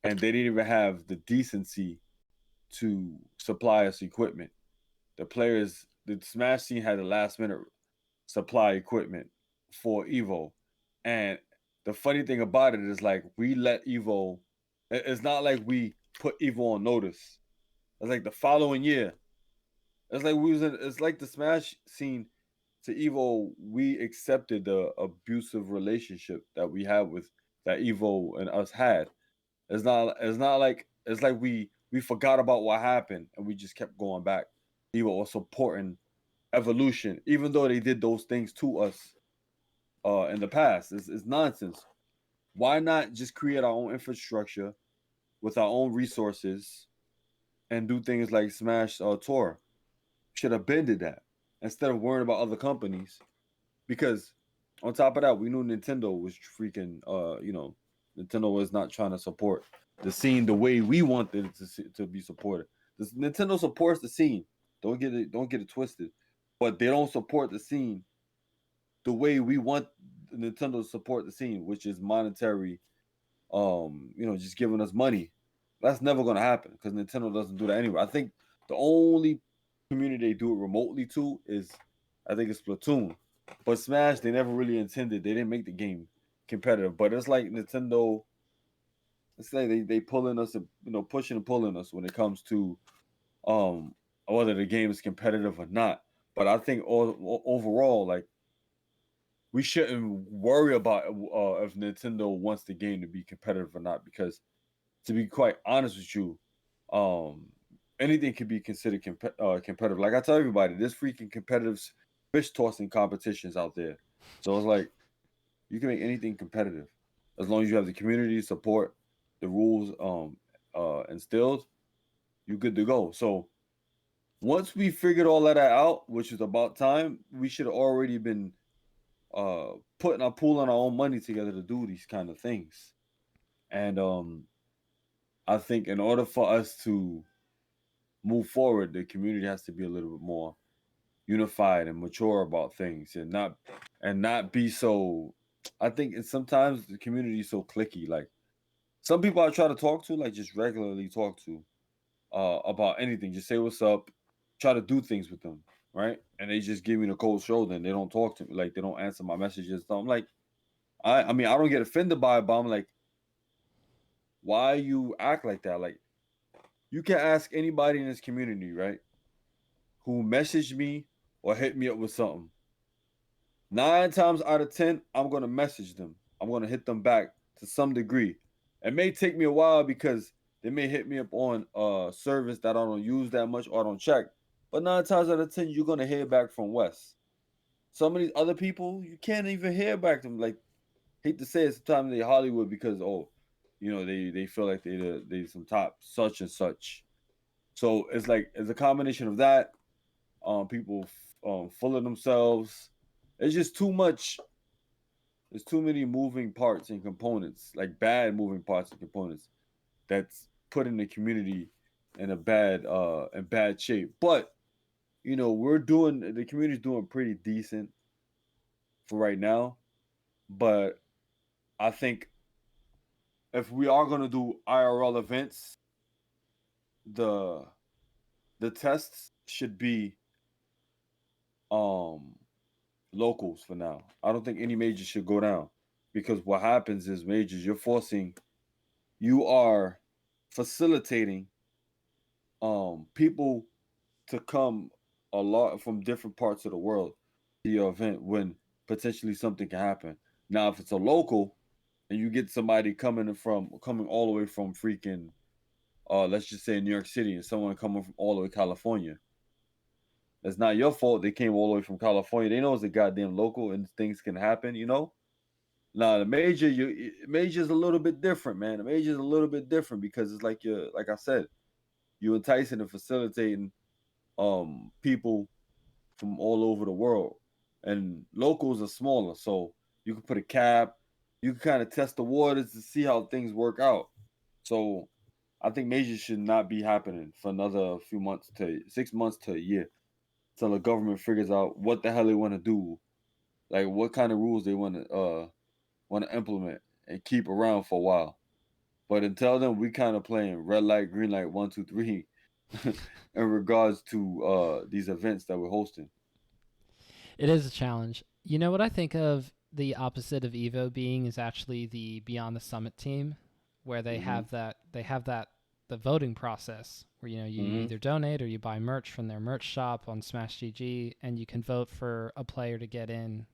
and they didn't even have the decency to supply us equipment. The Smash scene had the last minute supply equipment for Evo. And the funny thing about it is like we let Evo it's not like we put Evo on notice. It's like the following year. It's like the Smash scene to Evo, we accepted the abusive relationship that we had with that Evo and us had. It's not like it's like we forgot about what happened and we just kept going back. Evo was supporting evolution, even though they did those things to us in the past. It's nonsense. Why not just create our own infrastructure with our own resources and do things like Smash Tour? Should have been did that instead of worrying about other companies. Because on top of that, we knew Nintendo was freaking Nintendo was not trying to support the scene the way we wanted it to be supported. Nintendo supports the scene. Don't get it twisted. But they don't support the scene the way we want Nintendo to support the scene, which is monetary, just giving us money. That's never gonna happen because Nintendo doesn't do that anyway. I think the only community they do it remotely to is I think it's Splatoon. But Smash, they never really intended. They didn't make the game competitive. But it's like Nintendo. It's like they pulling us, pushing and pulling us when it comes to um whether the game is competitive or not. But I think overall, like we shouldn't worry about if Nintendo wants the game to be competitive or not. Because to be quite honest with you, um, anything can be considered competitive. Like I tell everybody, there's freaking competitive fish tossing competitions out there. So it's like you can make anything competitive as long as you have the community support, the rules instilled. You're good to go. So once we figured all of that out, which is about time, we should have already been pooling our own money together to do these kind of things. And I think in order for us to move forward, the community has to be a little bit more unified and mature about things, and not be so. I think it's sometimes the community is so clicky. Like some people I try to talk to, like just regularly talk to about anything, just say what's up, try to do things with them, right? And they just give me the cold shoulder and they don't talk to me, like they don't answer my messages. So I'm like, I mean I don't get offended by it, but I'm like, why you act like that? Like you can ask anybody in this community, right, who messaged me or hit me up with something. 9 times out of 10, I'm gonna message them. I'm gonna hit them back to some degree. It may take me a while because they may hit me up on a service that I don't use that much or I don't check. But 9 times out of 10, you're gonna hear back from Wes. Some of these other people, you can't even hear back from. Like, hate to say it, sometimes they Hollywood because they feel like they some top such and such. So it's like it's a combination of that. People full of themselves. It's just too much. There's too many moving parts and components, like bad moving parts and components, that's putting the community in bad shape. But the community's doing pretty decent for right now. But I think if we are gonna do IRL events, the the tests should be um locals for now. I don't think any majors should go down because what happens is majors, you are facilitating people to come a lot from different parts of the world to your event when potentially something can happen. Now, if it's a local and you get somebody coming all the way from freaking let's just say New York City and someone coming from all the way California, it's not your fault they came all the way from California. They know it's a goddamn local and things can happen, you know? Now the major, major is a little bit different, man. The major is a little bit different because it's like like I said, you enticing and facilitating people from all over the world, and locals are smaller, so you can put a cap, you can kind of test the waters to see how things work out. So I think majors should not be happening for another few months to 6 months to a year till the government figures out what the hell they want to do, like what kind of rules they want to implement and keep around for a while. But until then, we kind of playing red light, green light, 1, 2, 3, in regards to these events that we're hosting. It is a challenge. You know what I think of the opposite of Evo being is actually the Beyond the Summit team, where Hmm. they have that the voting process where you Hmm. either donate or you buy merch from their merch shop on Smash GG, and you can vote for a player to get in.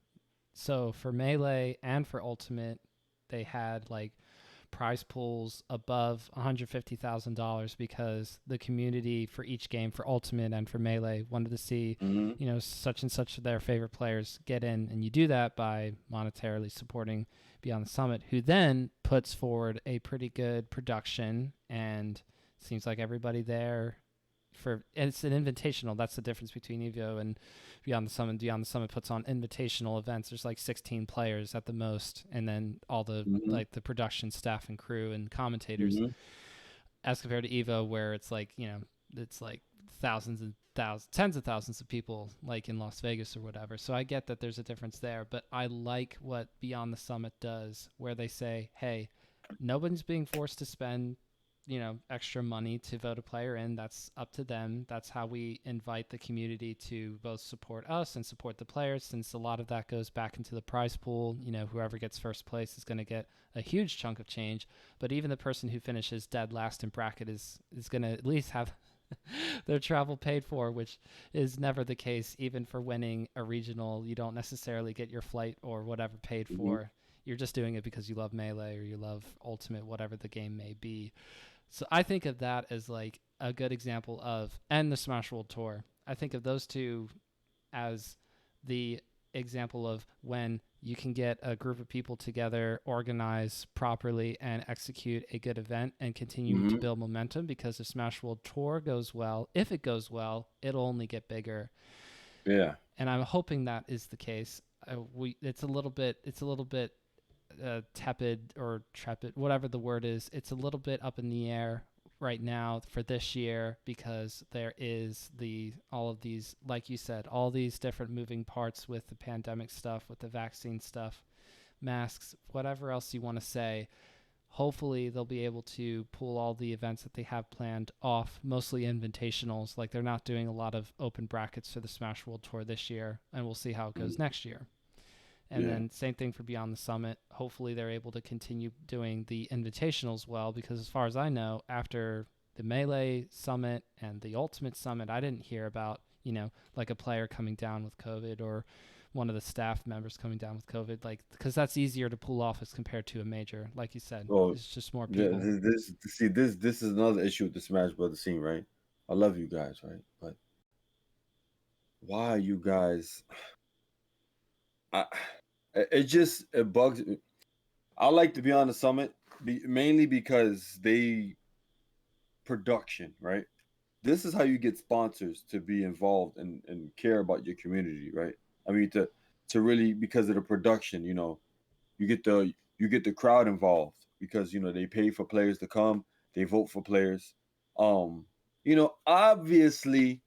So for Melee and for Ultimate, they had like prize pools above $150,000 because the community for each game for Ultimate and for Melee wanted to see, Hmm. such and such of their favorite players get in, and you do that by monetarily supporting Beyond the Summit, who then puts forward a pretty good production, and seems like everybody there for and it's an invitational. That's the difference between Evo and Beyond the Summit. Beyond the Summit puts on invitational events. There's like 16 players at the most, and then all the Hmm. like the production staff and crew and commentators, Hmm. as compared to Evo, where it's like it's like thousands and thousands, tens of thousands of people, like in Las Vegas or whatever. So I get that there's a difference there, but I like what Beyond the Summit does, where they say, hey, nobody's being forced to spend extra money to vote a player in. That's up to them. That's how we invite the community to both support us and support the players, since a lot of that goes back into the prize pool. Whoever gets first place is going to get a huge chunk of change, but even the person who finishes dead last in bracket is going to at least have their travel paid for, which is never the case. Even for winning a regional, you don't necessarily get your flight or whatever paid Hmm. for. You're just doing it because you love Melee or you love Ultimate, whatever the game may be. So I think of that as like a good example of, and the Smash World Tour. I think of those two as the example of when you can get a group of people together, organize properly, and execute a good event and continue to Hmm. build momentum, because the Smash World Tour goes well. If it goes well, it'll only get bigger. Yeah. And I'm hoping that is the case. It's a little bit tepid or trepid, whatever the word is. It's a little bit up in the air right now for this year, because there is the all of these, like you said, all these different moving parts with the pandemic stuff, with the vaccine stuff, masks, whatever else you want to say. Hopefully they'll be able to pull all the events that they have planned off, mostly invitationals. Like they're not doing a lot of open brackets for the Smash World Tour this year, and we'll see how it goes Hmm. next year. And Yeah. then same thing for Beyond the Summit. Hopefully they're able to continue doing the invitationals well, because as far as I know, after the Melee Summit and the Ultimate Summit, I didn't hear about, like a player coming down with COVID or one of the staff members coming down with COVID, like, because that's easier to pull off as compared to a major. Like you said, So it's just more yeah, people. this is another issue with the Smash Brothers scene, right? I love you guys, right? But why you guys? I, it just it bugs me. I like to be on the summit mainly because they production, right? This is how you get sponsors to be involved and care about your community, right? I mean to really because of the production, you get the crowd involved because they pay for players to come, they vote for players. Um, obviously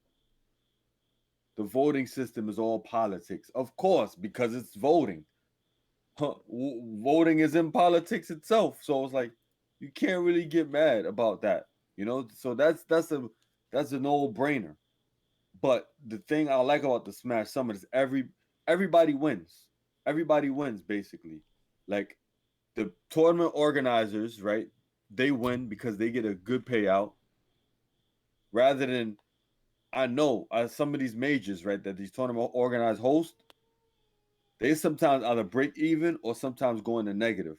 the voting system is all politics, of course, because it's voting. Voting is in politics itself, so it's like you can't really get mad about that, So that's a no brainer. But the thing I like about the Smash Summit is everybody wins. Everybody wins basically. Like the tournament organizers, right? They win because they get a good payout. rather than I know some of these majors, right, that these tournament organized host, they sometimes either break even or sometimes go into negative,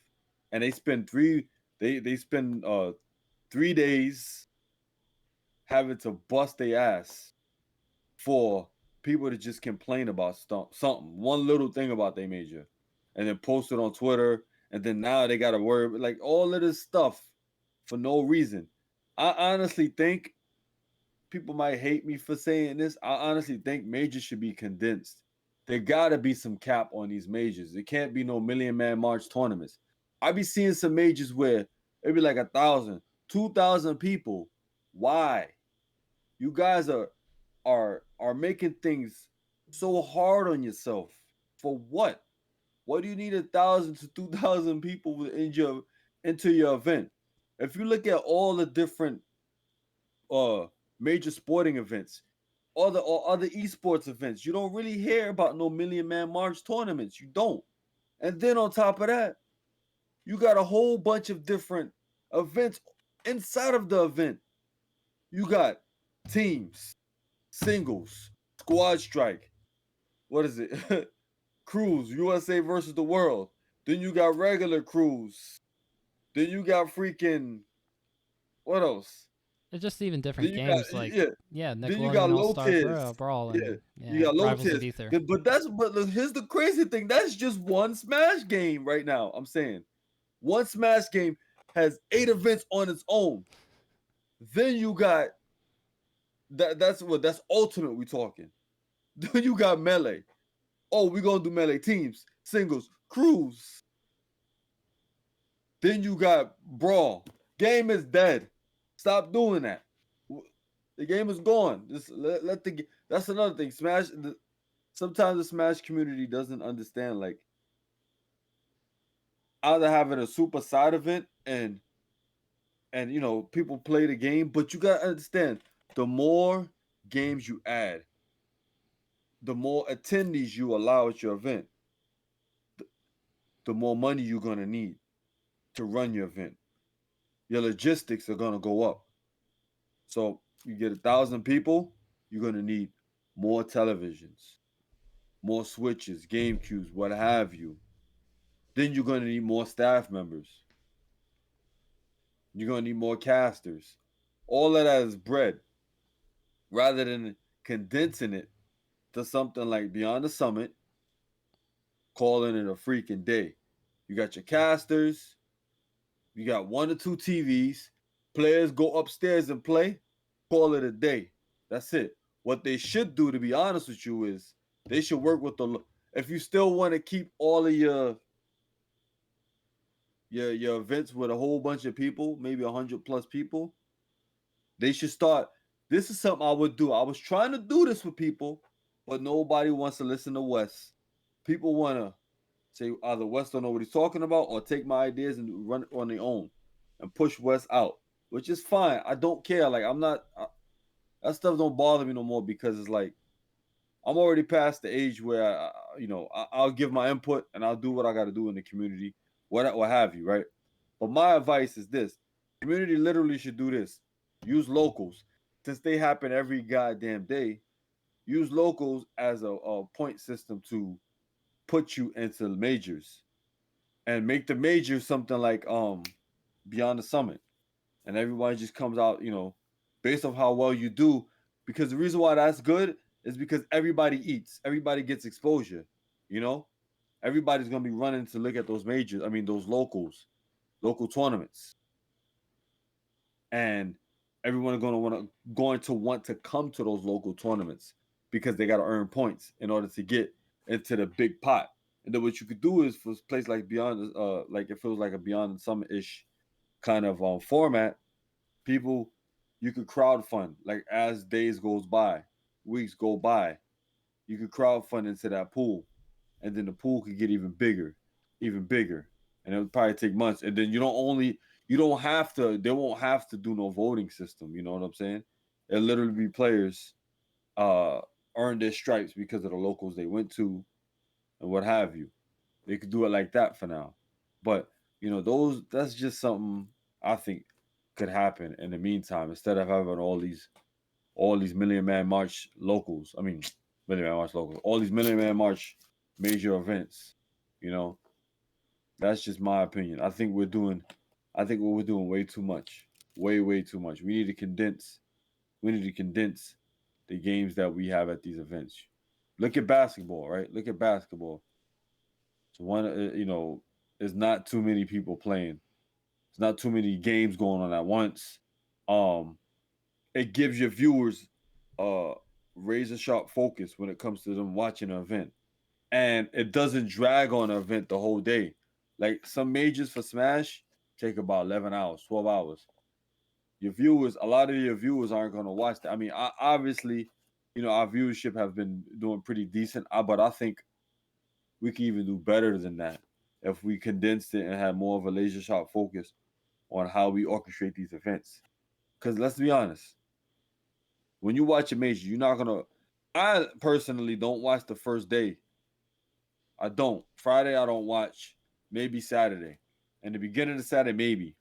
and they spend they spend 3 days having to bust their ass for people to just complain about something, one little thing about their major, and then post it on Twitter, and then now they got to worry like all of this stuff for no reason. I honestly think people might hate me for saying this. I honestly think majors should be condensed. There gotta be some cap on these majors. It can't be no Million Man March tournaments. I be seeing some majors where it be like 1,000, 2,000 people. Why? You guys are making things so hard on yourself. For what? What do you need 1,000 to 2,000 people into your event? If you look at all the different uh major sporting events, or other esports events, you don't really hear about no Million Man March tournaments. You don't. And then on top of that, you got a whole bunch of different events inside of the event. You got teams, singles, squad strike. What is it? Crews, USA versus the world. Then you got regular crews. Then you got freaking what else? It's just even Then different you got games like yeah. yeah, Then you got Nickelodeon All low Star tiers. Brawl Yeah. and You yeah, got low Rivals of tiers. Ether. But here's the crazy thing. That's just one Smash game right now. I'm saying one Smash game has 8 events on its own. Then you got that's ultimate we talking. Then you got melee. Oh, we gonna do melee teams, singles, crews. Then you got brawl. Game is dead. Stop doing that. The game is gone. Just let the. That's another thing. Sometimes the Smash community doesn't understand. Like either having a super side event and people play the game, but you gotta understand the more games you add, the more attendees you allow at your event, the more money you're gonna need to run your event. Your logistics are gonna go up. So you get 1,000 people, you're gonna need more televisions, more switches, game queues, what have you. Then you're gonna need more staff members. You're gonna need more casters. All of that is bread. Rather than condensing it to something like Beyond the Summit, calling it a freaking day. You got your casters, you got 1 or 2 TVs, players go upstairs and play, call it a day. That's it. What they should do, to be honest with you, is they should work with if you still want to keep all of your events with a whole bunch of people, maybe 100 plus people, they should start. This is something I would do. I was trying to do this with people, but nobody wants to listen to Wes. People want to say either Wes don't know what he's talking about or take my ideas and run it on their own and push Wes out, which is fine. I don't care. Like I'm not that stuff don't bother me no more because it's like I'm already past the age where I'll give my input and I'll do what I got to do in the community, what have you, right? But my advice is this: community literally should do this. Use locals since they happen every goddamn day. Use locals as a point system to put you into majors and make the majors something like Beyond the Summit, and everybody just comes out, based off how well you do. Because the reason why that's good is because everybody eats, everybody gets exposure. You know, everybody's gonna be running to look at those majors. I mean, those local tournaments, and everyone going to want to come to those local tournaments because they got to earn points in order to get into the big pot. And then what you could do is for a place like Beyond, like it feels like a Beyond the Summit ish kind of format, people you could crowd fund like as days goes by, weeks go by, you could crowd fund into that pool, and then the pool could get even bigger, and it would probably take months. And then you don't have to they won't have to do no voting system. You know what I'm saying? It'll literally be players uh earn their stripes because of the locals they went to and what have you. They could do it like that for now, but that's just something I think could happen in the meantime instead of having all these all these Million Man March locals. I mean, Million Man March locals. All these Million Man March major events. You know, that's just my opinion. I think what we're doing way too much, way too much. We need to condense. We need to condense the games that we have at these events. Look at basketball, right? Look at basketball. So one, there's not too many people playing. There's not too many games going on at once. Um, it gives your viewers razor sharp focus when it comes to them watching an event, and it doesn't drag on an event the whole day. Like some majors for Smash take about 11 hours, 12 hours. A lot of your viewers aren't going to watch that. I mean, obviously, our viewership have been doing pretty decent, but I think we can even do better than that if we condensed it and had more of a laser sharp focus on how we orchestrate these events. Because let's be honest, when you watch a major, you're not gonna. I personally don't watch the first day. I don't. Friday I don't watch. Maybe Saturday, and the beginning of Saturday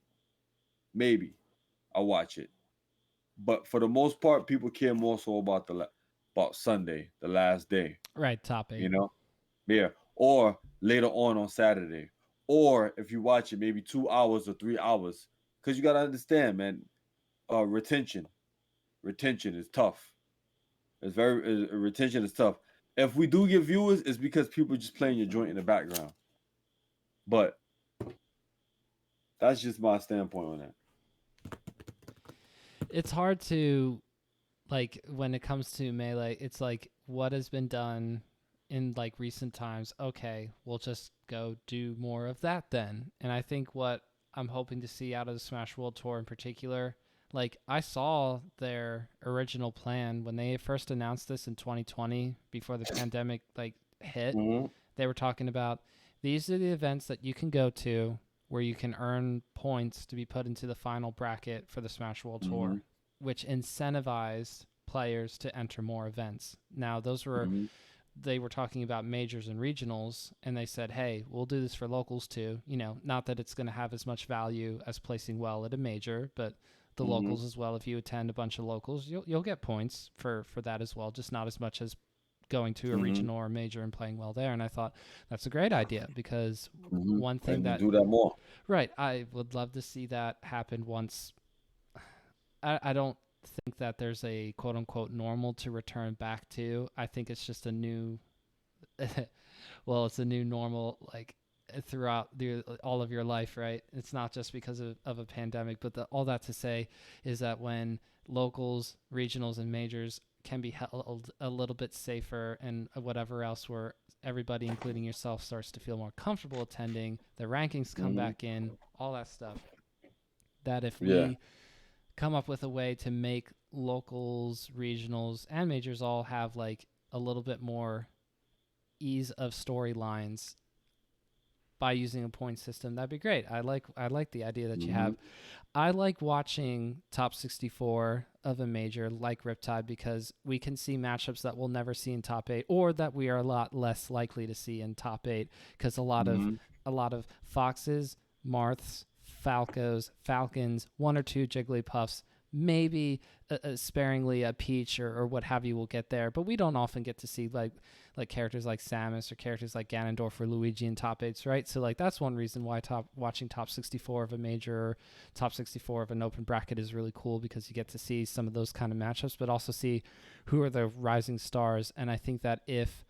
maybe I watch it. But for the most part, people care more so about about Sunday, the last day. Right, top You eight. know, yeah, or later on Saturday, or if you watch it, maybe 2 hours or 3 hours, because you gotta understand, man. Retention, retention is tough. Retention is tough. If we do get viewers, it's because people just playing your joint in the background. But that's just my standpoint on that. It's hard to, like, when it comes to Melee, it's like what has been done in like recent times. Okay, we'll just go do more of that then. And I think what I'm hoping to see out of the Smash World Tour in particular, like I saw their original plan when they first announced this in 2020 before the pandemic like hit. Mm-hmm. They were talking about these are the events that you can go to where you can earn points to be put into the final bracket for the Smash World Mm-hmm. Tour, which incentivized players to enter more events. Now, Mm-hmm. they were talking about majors and regionals, and they said, hey, we'll do this for locals too. You know, not that it's going to have as much value as placing well at a major, but the Mm-hmm. locals as well. If you attend a bunch of locals, you'll get points for that as well, just not as much as going to a Mm-hmm. regional or a major and playing well there. And I thought that's a great idea because Mm-hmm. one thing And to that do that more. right, I would love to see that happen once. I don't think that there's a quote unquote normal to return back to. I think it's just a new, well, it's a new normal like throughout all of your life, right? It's not just because of a pandemic, but all that to say is that when locals, regionals, and majors can be held a little bit safer and whatever else where everybody, including yourself, starts to feel more comfortable attending, the rankings come Mm-hmm. back in, all that stuff. That if Yeah. we come up with a way to make locals, regionals, and majors all have like a little bit more ease of storylines by using a point system, that'd be great. I like the idea that you Mm-hmm. have. I like watching top 64 of a major like Riptide because we can see matchups that we'll never see in top 8 or that we are a lot less likely to see in top 8 because Mm-hmm. a lot of foxes, marths, falcos, falcons, one or two jigglypuffs, maybe sparingly a peach or what have you will get there, but we don't often get to see like characters like Samus or characters like Ganondorf or Luigi in top 8s, right? So like that's one reason why watching top 64 of a major or top 64 of an open bracket is really cool because you get to see some of those kind of matchups, but also see who are the rising stars. And I think that if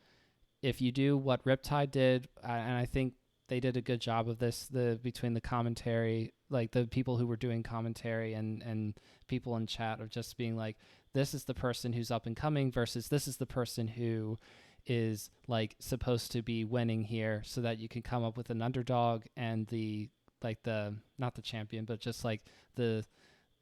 you do what Riptide did, and I think they did a good job of this, the between the commentary, like the people who were doing commentary and people in chat of just being like, this is the person who's up and coming versus this is the person who is like supposed to be winning here, so that you can come up with an underdog and the like the not the champion, but just like the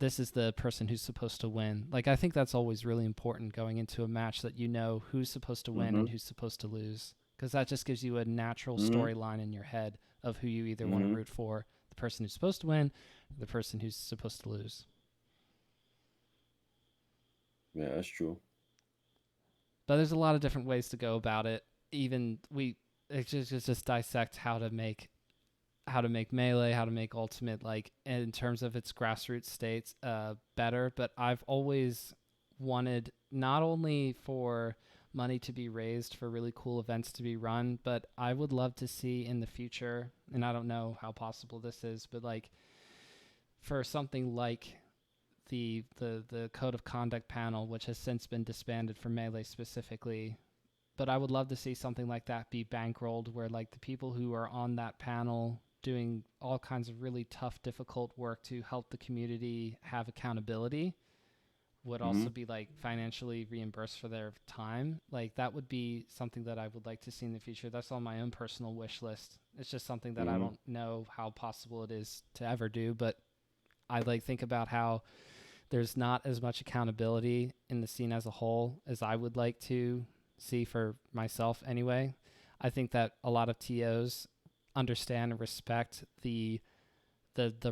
this is the person who's supposed to win. Like I think that's always really important going into a match that you know who's supposed to win Mm-hmm. and who's supposed to lose because that just gives you a natural Mm-hmm. storyline in your head of who you either want to Mm-hmm. root for, the person who's supposed to win, or the person who's supposed to lose. Yeah, that's true. But there's a lot of different ways to go about it. Even we just dissect how to make melee, how to make ultimate, like in terms of its grassroots states, better. But I've always wanted not only for money to be raised for really cool events to be run, but I would love to see in the future, and I don't know how possible this is, but like for something like the code of conduct panel, which has since been disbanded for Melee specifically. But I would love to see something like that be bankrolled, where like the people who are on that panel doing all kinds of really tough, difficult work to help the community have accountability would Mm-hmm. also be like financially reimbursed for their time. Like that would be something that I would like to see in the future. That's on my own personal wish list. It's just something that I Mm-hmm. don't know how possible it is to ever do, but I like think about how there's not as much accountability in the scene as a whole as I would like to see for myself anyway. I think that a lot of TOs understand and respect the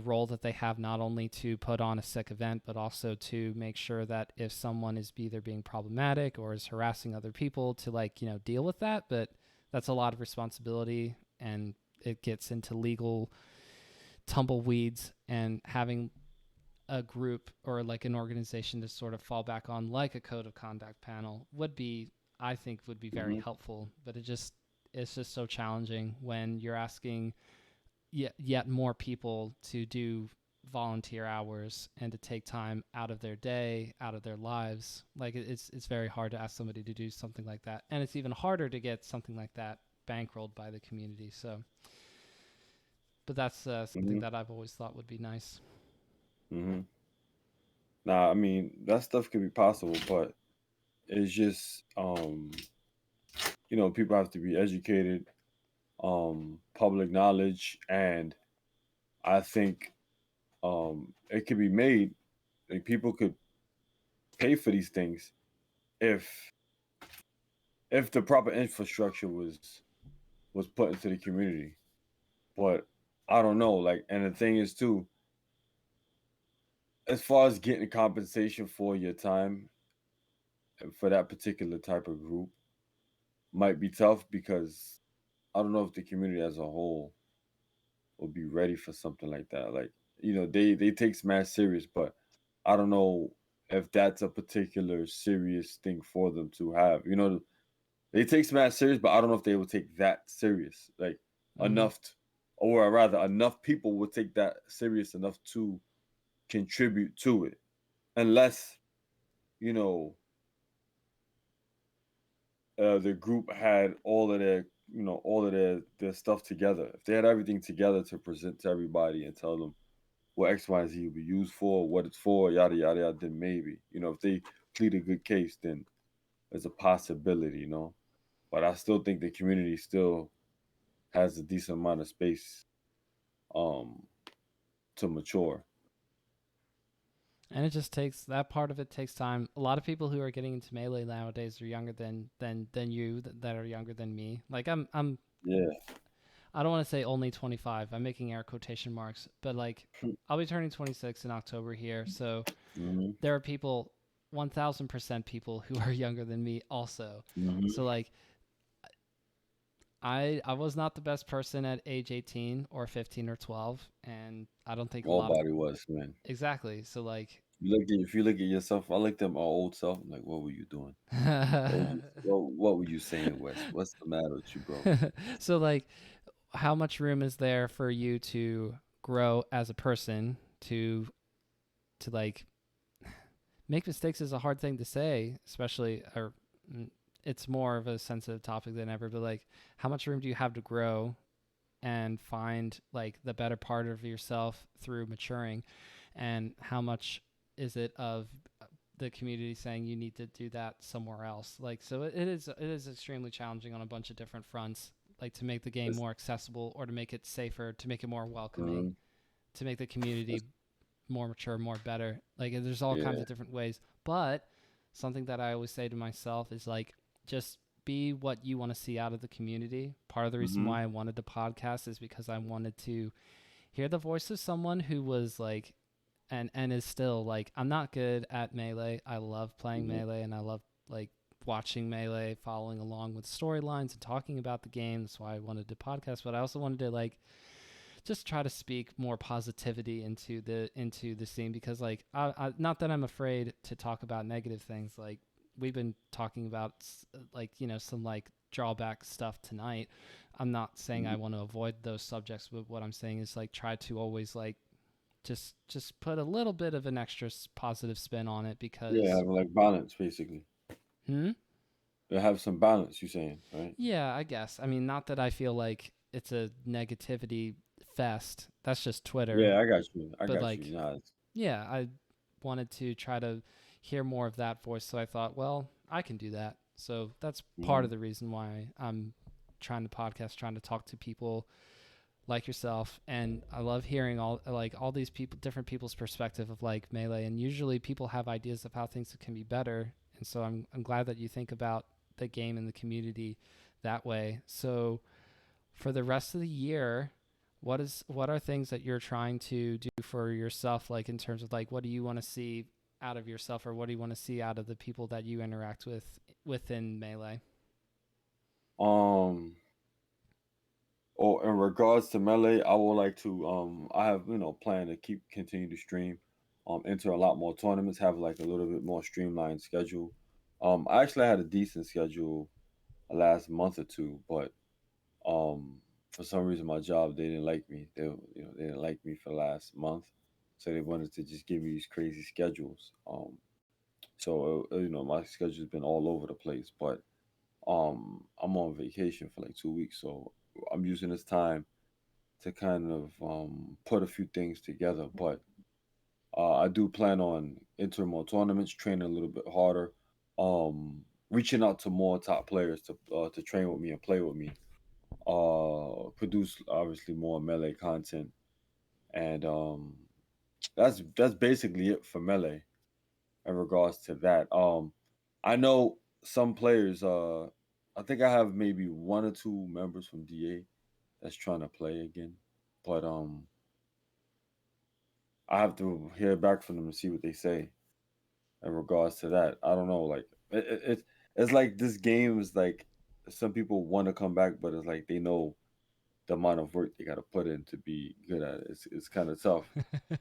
role that they have, not only to put on a sick event, but also to make sure that if someone is either being problematic or is harassing other people, to like, deal with that. But that's a lot of responsibility, and it gets into legal tumbleweeds, and having a group or like an organization to sort of fall back on, like a code of conduct panel, would be, I think, would be very Mm-hmm. helpful. But it's just so challenging when you're asking yet more people to do volunteer hours and to take time out of their day, out of their lives. Like it's very hard to ask somebody to do something like that, and it's even harder to get something like that bankrolled by the community. So, but that's something Mm-hmm. that I've always thought would be nice. Mm-hmm. Nah, I mean that stuff could be possible, but it's just people have to be educated, public knowledge, and I think it could be made. Like people could pay for these things if the proper infrastructure was put into the community. But I don't know. Like, and the thing is too, as far as getting compensation for your time for that particular type of group might be tough because I don't know if the community as a whole will be ready for something like that. Like, they take Smash serious, but I don't know if that's a particular serious thing for them to have. They take Smash serious, but I don't know if they will take that serious. Like Mm-hmm. enough, or rather, enough people will take that serious enough to contribute to it, unless you know the group had all of their stuff together. If they had everything together to present to everybody and tell them what X, Y, and Z will be used for, what it's for, yada yada yada, then maybe if they plead a good case, then there's a possibility. But I still think the community still has a decent amount of space um to mature. And it just takes that part of it takes time. A lot of people who are getting into Melee nowadays are younger than you, that are younger than me. Like Yeah. I don't want to say only 25. I'm making air quotation marks, but like I'll be turning 26 in October here. So Hmm. there are people, 1000% people who are younger than me also. Hmm. So like I was not the best person at age 18 or 15 or 12, and I don't think a lot of Nobody was, man. exactly. So like If you look at yourself, I looked at my old self. I'm like, what were you doing? What were you saying, Wes? What's the matter with you, bro? so like how much room is there for you to grow as a person, to like make mistakes is a hard thing to say, especially, or it's more of a sensitive topic than ever, but like how much room do you have to grow and find like the better part of yourself through maturing, and how much is it of the community saying you need to do that somewhere else. Like so it is extremely challenging on a bunch of different fronts, like to make the game It's, more accessible or to make it safer, to make it more welcoming, mhm, to make the community it's- more mature, more better. Like there's all kinds yeah. of different ways. But something that I always say to myself is like just be what you want to see out of the community. Part of the reason Hmm. why I wanted to podcast is because I wanted to hear the voice of someone who was like and is still like, I'm not good at Melee. I love playing Hmm. Melee, and I love like watching Melee, following along with storylines and talking about the game. That's why I wanted to podcast. But I also wanted to like just try to speak more positivity into the scene, because like not that I'm afraid to talk about negative things. Like we've been talking about like some like drawback stuff tonight. I'm not saying I want to avoid those subjects, but what I'm saying is like try to always like just put a little bit of an extra positive spin on it, Yeah, because have like balance basically. hmm. They have some balance. You saying, right? Yeah, I guess. I mean, not that I feel like it's a negativity fest. That's just Twitter. Yeah, I got you. I But got you. like, Nah, yeah, I wanted to try to hear more of that voice. So I thought, well, I can do that. So that's part of mhm. the reason why I'm trying to podcast, trying to talk to people like yourself. And I love hearing all these people, different people's perspective of like Melee. And usually people have ideas of how things can be better. And so I'm glad that you think about the game and the community that way. So for the rest of the year, what are things that you're trying to do for yourself, like in terms of like what do you want to see out of yourself, or what do you want to see out of the people that you interact with within Melee? Um, or in regards to Melee, I would like to I have plan to continue to stream, enter a lot more tournaments, have like a little bit more streamlined schedule. I actually had a decent schedule last month or two, but um for some reason my job they didn't like me. They didn't like me for last month, so they wanted to just give me these crazy schedules. So my schedule's been all over the place, but I'm on vacation for like 2 weeks, so I'm using this time to kind of put a few things together. But I do plan on entering more tournaments, training a little bit harder, reaching out to more top players to train with me and play with me. Produce obviously more melee content, and that's basically it for melee in regards to that. I know some players. I think I have maybe one or two members from DA that's trying to play again, but I have to hear back from them and see what they say in regards to that. I don't know. Like it's like this game is like some people want to come back, but it's like they know the amount of work they got to put in to be good at it. It's kind of tough.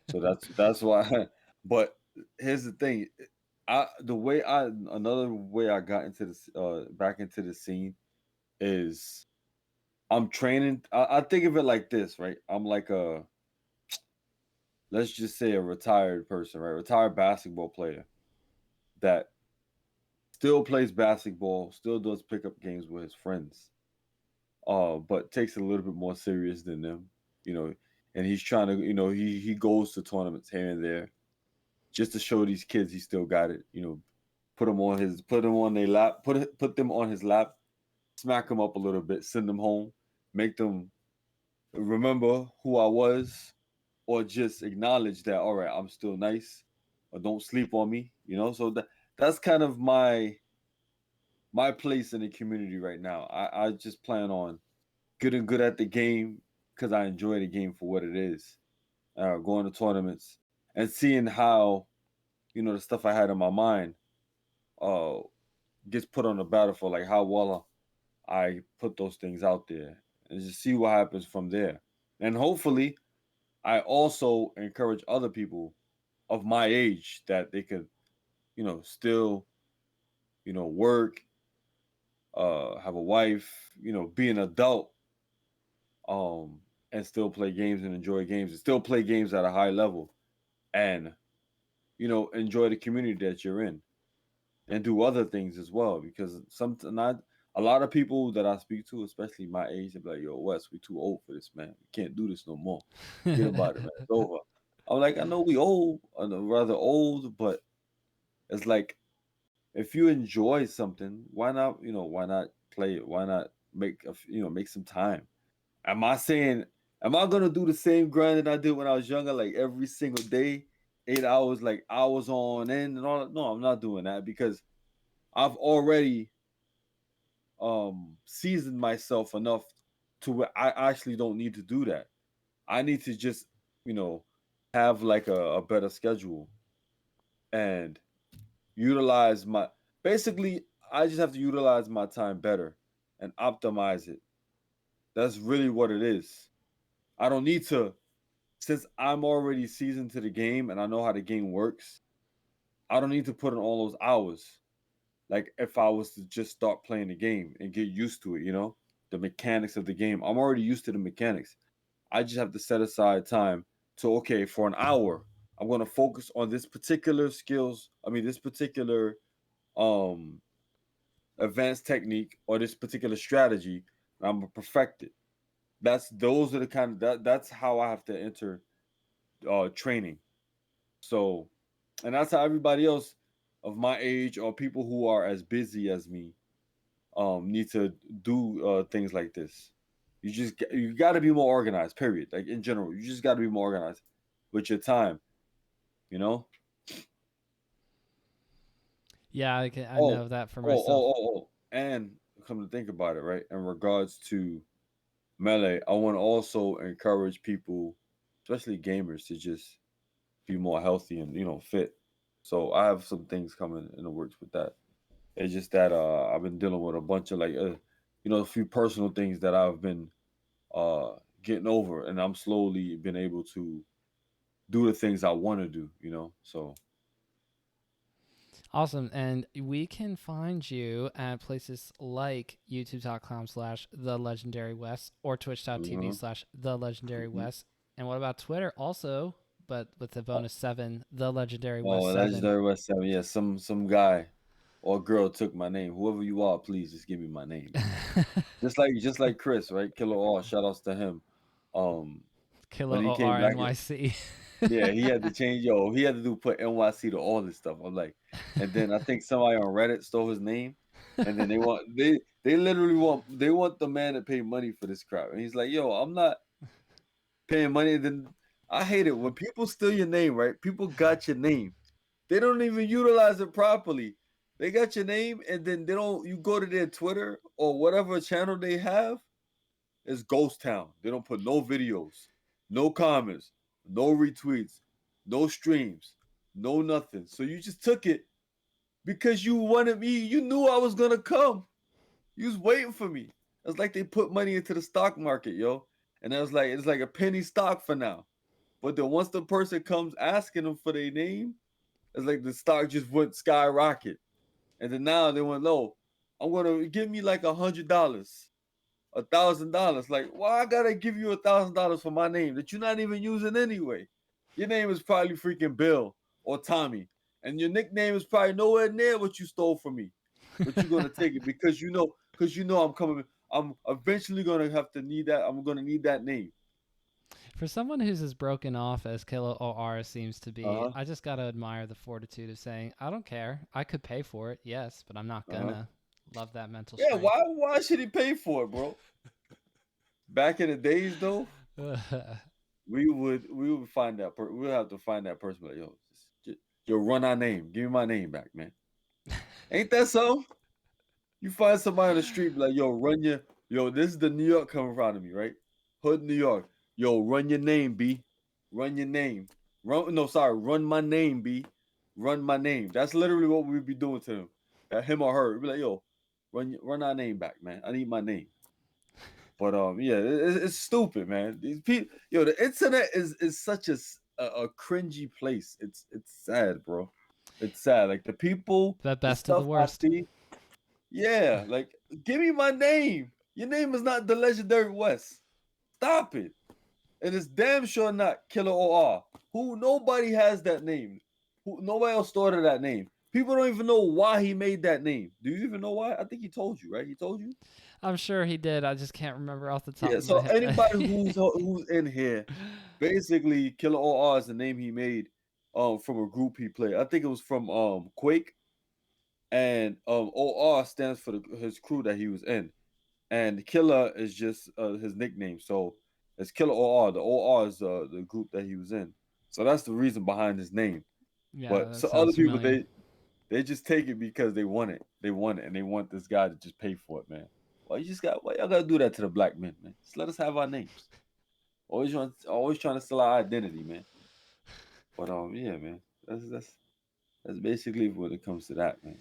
So that's why. But here's the thing. Another way I got into this back into the scene is I'm training. I think of it like this, right? I'm like a, let's just say, a retired person, right? Retired basketball player that still plays basketball, still does pickup games with his friends, but takes it a little bit more serious than them, you know. And he's trying to, he goes to tournaments here and there just to show these kids he still got it. Put them on their lap, put them on his lap, smack them up a little bit, send them home, make them remember who I was, or just acknowledge that, all right, I'm still nice, or don't sleep on me. So that's kind of my place in the community right now. I just plan on getting good at the game because I enjoy the game for what it is. Going to tournaments and seeing how the stuff I had in my mind uh gets put on the battlefield, like how well I put those things out there, and just see what happens from there. And hopefully, I also encourage other people of my age that they could, still, work, have a wife, be an adult, um, and still play games and enjoy games and still play games at a high level, and enjoy the community that you're in and do other things as well. Because not a lot of people that I speak to, especially my age, they be like, "Yo, Wes, we too old for this, man. We can't do this no more. Forget about it, man. It's over." I'm like, I know we old, rather old, but it's like if you enjoy something, why not? Why not play it? Why not make some time? Am I saying, am I gonna do the same grind that I did when I was younger, like every single day, 8 hours, like hours on end and all that? No, I'm not doing that because I've already seasoned myself enough to where I actually don't need to do that. I need to just, you know, have like a better schedule and utilize my basically I just have to utilize my time better and optimize it. That's really what it is. I don't need to, since I'm already seasoned to the game and I know how the game works. I don't need to put in all those hours. Like if I was to just start playing the game and get used to it, the mechanics of the game. I'm already used to the mechanics. I just have to set aside time to, okay, for an hour, I'm going to focus on this particular skills. I mean, this particular um advanced technique or this particular strategy. And I'm gonna perfect it. Those are the kind of that's how I have to enter training. So, and that's how everybody else of my age or people who are as busy as me need to do things like this. You got to be more organized. Period. Like in general, you just got to be more organized with your time. You know. Yeah, I Oh, know that for oh, myself. oh, oh, oh. And come to think about it, right? In regards to Melee, I want to also encourage people, especially gamers, to just be more healthy and fit. So I have some things coming in the works with that. It's just that I've been dealing with a bunch of like a few personal things that I've been uh getting over, and I'm slowly been able to do the things I want to do. So Awesome. And we can find you at places like youtube.com/the legendary West or twitch.tv uh slash the legendary West. And what about Twitter also, but with the bonus 7, the legendary oh, West 7. Legendary West 7. Yeah, some guy or girl took my name. Whoever you are, please just give me my name, man. Just like Chris, right? Killer All, shout outs to him. Um, Killer when he came OR back, NYC. yeah, he had to change. He had to put NYC to all this stuff. I'm like, and then I think somebody on Reddit stole his name, and then they literally want the man to pay money for this crap, and he's like, yo, I'm not paying money. And then I hate it when people steal your name, right? People got your name, they don't even utilize it properly. They got your name, and then they don't. You go to their Twitter or whatever channel they have, it's ghost town. They don't put no videos, no comments, no retweets, no streams, no nothing. So you just took it because you wanted me. You knew I was gonna come. You was waiting for me. It's like they put money into the stock market, yo. And I was like, it's like a penny stock for now. But then once the person comes asking them for their name, it's like the stock just went skyrocket. And then now they went low. I'm gonna give me like $100. $1,000. Like, why I gotta give you $1,000 for my name that you're not even using anyway? Your name is probably freaking Bill or Tommy, and your nickname is probably nowhere near what you stole from me. But you're gonna take it because you know I'm coming. I'm eventually gonna have to need that. I'm gonna need that name. For someone who's as broken off as Killer OR seems to Uh be, huh. I just got to admire the fortitude of saying, I don't care. I could pay for it, yes, but I'm not Uh huh. gonna. Love that mental Yeah. strength. Why should he pay for it, bro? Back in the days, though, we would find that we'll have to find that person like, yo, run our name. Give me my name back, man. Ain't that so? You find somebody on the street be like, yo, this is the New York coming in front of me, right? Hood New York. Yo, run your name, B. Run your name. Run my name, B. Run my name. That's literally what we'd be doing to him. Him or her. We'd be like, yo, run our name back, man. I need my name. But yeah, it's stupid, man. These people, the internet is such a cringy place. It's sad, bro. It's sad. Like the people, The the best of the stuff I worst. see. Yeah, like give me my name. Your name is not the legendary West. Stop it. And it's damn sure not Killer OR. Who nobody has that name. Who nobody else started that name. People don't even know why he made that name. Do you even know why? I think he told you, right? He told you. I'm sure he did. I just can't remember off the top Yeah. of my So head. anybody who's in here, basically Killer OR is the name he made from a group he played. I think it was from Quake, and OR stands for his crew that he was in. And Killer is just his nickname. So it's Killer OR. The OR is the group that he was in. So that's the reason behind his name. Yeah, But that so other sounds people familiar. they just take it because they want it. They want it, and they want this guy to just pay for it, man. Why y'all gotta do that to the black men, man? Just let us have our names. Always trying to steal our identity, man. But yeah, man. That's basically when it comes to that, man.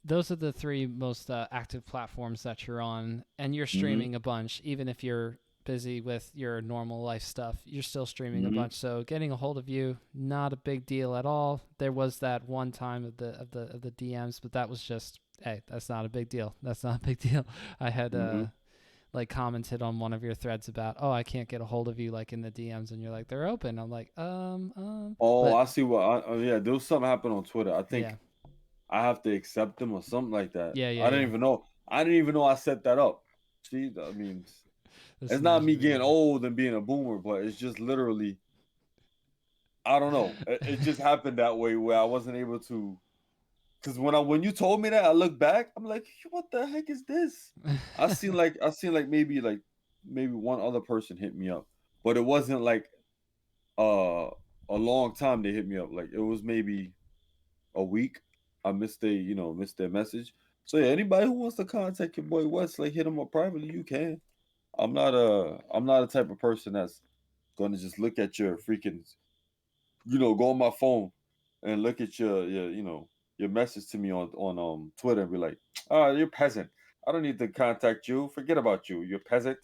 Those are the three most active platforms that you're on, and you're Hmm. streaming a bunch, even if you're busy with your normal life stuff, you're still streaming a Hmm. bunch. So getting a hold of you, not a big deal at all. There was that one time of the DMs, but that was just, hey, that's not a big deal. That's not a big deal. I had Hmm. like commented on one of your threads about, oh, I can't get a hold of you like in the DMs, and you're like, they're open. I'm like, Oh, but I see what. Yeah, there was something happened on Twitter. I yeah, think I have to accept them or something like that. yeah, yeah, I didn't yeah. even know. I didn't even know I set that up. See, I mean, The it's not Smash me getting video. old and being a boomer, but it's just literally, I don't know. It just happened that way where I wasn't able to. Because when you told me that, I look back, I'm like, what the heck is this? I seen like maybe one other person hit me up, but it wasn't like uh a long time they hit me up. Like it was maybe a week. I missed their message. So yeah, anybody who wants to contact your boy West, like hit him up privately, you can. I'm not a type of person that's gonna just look at your freaking, go on my phone and look at your message to me on Twitter and be like, oh, you're peasant. I don't need to contact you. Forget about you. You're peasant.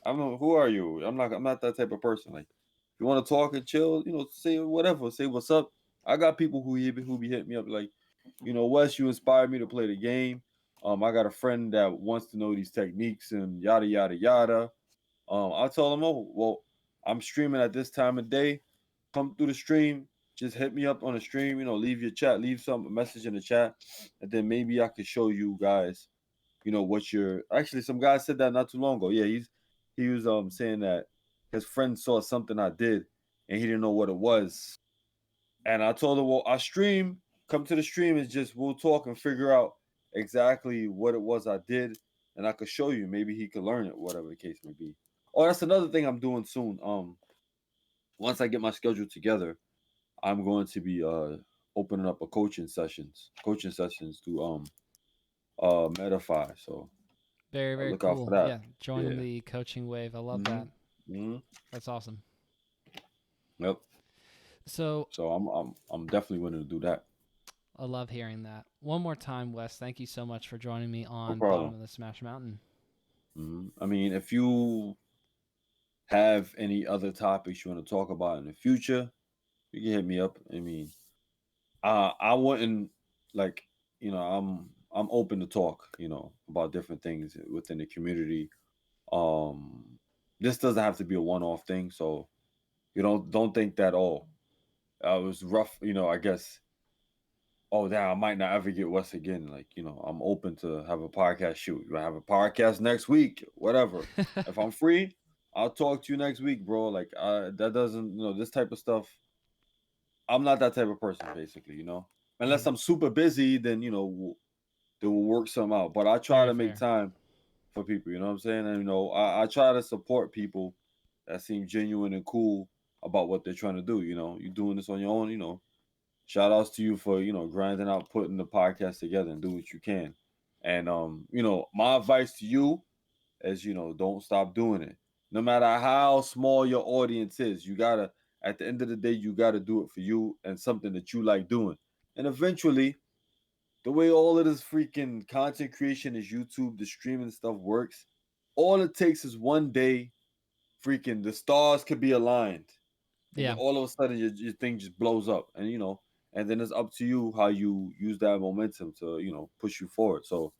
Who are you? I'm not that type of person. Like if you want to talk and chill, say whatever, say what's up. I got people who be hitting me up like, Wes, you inspired me to play the game. I got a friend that wants to know these techniques and yada yada yada. I told him, oh, well, I'm streaming at this time of day. Come through the stream. Just hit me up on the stream. Leave your chat, leave some message in the chat, and then maybe I could show you guys. What you're actually. Some guy said that not too long ago. Yeah, he was saying that his friend saw something I did, and he didn't know what it was. And I told him, well, I stream. Come to the stream and just we'll talk and figure out exactly what it was I did, and I could show you. Maybe he could learn it, whatever the case may be. Oh, that's another thing I'm doing soon. Once I get my schedule together, I'm going to be opening up a coaching sessions to Medify. So Very, very look out for cool. that. Yeah, joining Yeah. the coaching wave. I love Mm-hmm. that. Mm-hmm. That's awesome. Yep. So So I'm definitely willing to do that. I love hearing that. One more time, Wes, thank you so much for joining me No on Bottom problem. of the Smash Mountain. I mean, if you have any other topics you want to talk about in the future, you can hit me up. I mean, I wouldn't like, I'm open to talk, about different things within the community. Um, this doesn't have to be a one-off thing, so don't think that it was rough. I guess oh damn, I might not ever get West again. Like I'm open to have a podcast shoot. You have a podcast next week, whatever. If I'm free, I'll talk to you next week, bro. Like that doesn't this type of stuff. I'm not that type of person, basically. Unless Mhm. I'm super busy, then they will work some out. But I try Very to make fair. time for people. You know what I'm saying? And I try to support people that seem genuine and cool about what they're trying to do. You doing this on your own. Shout outs to you for grinding out, putting the podcast together, and do what you can. And my advice to you is don't stop doing it. No matter how small your audience is, you gotta at the end of the day you gotta do it for you and something that you like doing. And eventually, the way all of this freaking content creation is YouTube, the streaming stuff works, all it takes is one day, freaking the stars could be aligned, and then Yeah. all of a sudden your thing just blows up, and and then it's up to you how you use that momentum to push you forward. So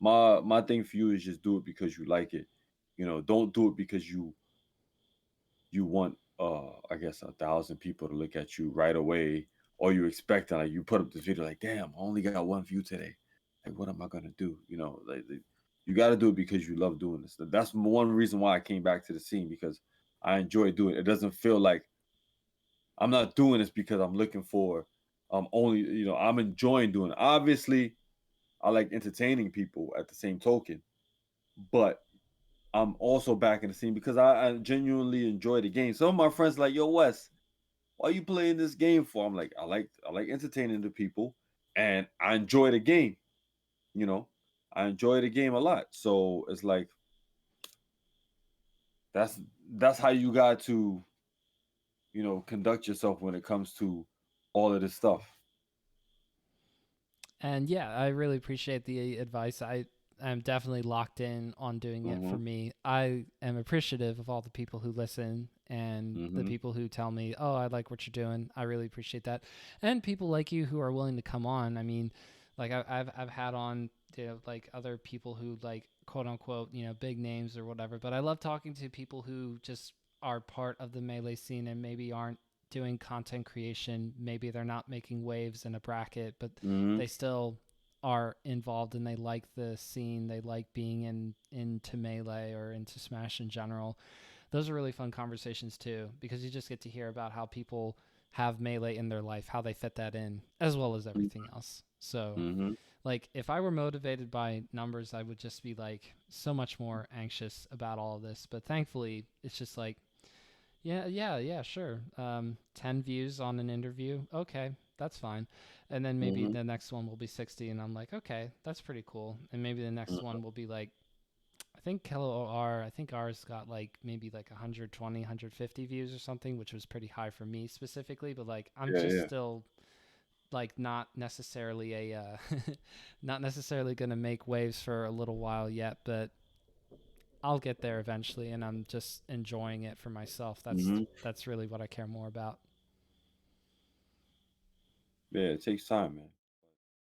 my thing for you is just do it because you like it. Don't do it because you want I guess 1,000 people to look at you right away, or you expect like you put up this video like, damn, I only got one view today. Like, what am I gonna do? Like, you got to do it because you love doing this. That's one reason why I came back to the scene, because I enjoy doing it. It doesn't feel like I'm not doing this because I'm looking for only I'm enjoying doing it. Obviously, I like entertaining people at the same token, but I'm also back in the scene because I genuinely enjoy the game. Some of my friends like, yo, Wes, why are you playing this game for? I'm like, I like entertaining the people, and I enjoy the game. You know, I enjoy the game a lot. So it's like that's that's how you got to conduct yourself when it comes to all of this stuff. And yeah, I really appreciate the advice. I'm definitely locked in on doing it for Mhm. me. I am appreciative of all the people who listen and the Mhm. people who tell me, "Oh, I like what you're doing." I really appreciate that, and people like you who are willing to come on. I mean, like I've had on, you know, like other people who like quote unquote, you know, big names or whatever. But I love talking to people who just are part of the melee scene and maybe aren't doing content creation. Maybe they're not making waves in a bracket, but Mhm. they still are involved and they like the scene. They like being into melee or into Smash in general. Those are really fun conversations too, because you just get to hear about how people have melee in their life, how they fit that in, as well as everything else. So, Mhm. like, if I were motivated by numbers, I would just be like so much more anxious about all of this. But thankfully, it's just like, yeah, sure. 10 views on an interview. Okay, that's fine. And then maybe Mhm. the next one will be 60, and I'm like, okay, that's pretty cool. And maybe the next Mhm. one will be like, I think Hello OR, I think ours got like maybe like 120, 150 views or something, which was pretty high for me specifically. But like, I'm Yeah, just yeah. still like not necessarily not necessarily gonna make waves for a little while yet, but I'll get there eventually, and I'm just enjoying it for myself. Mhm. That's really what I care more about. Yeah, it takes time, man.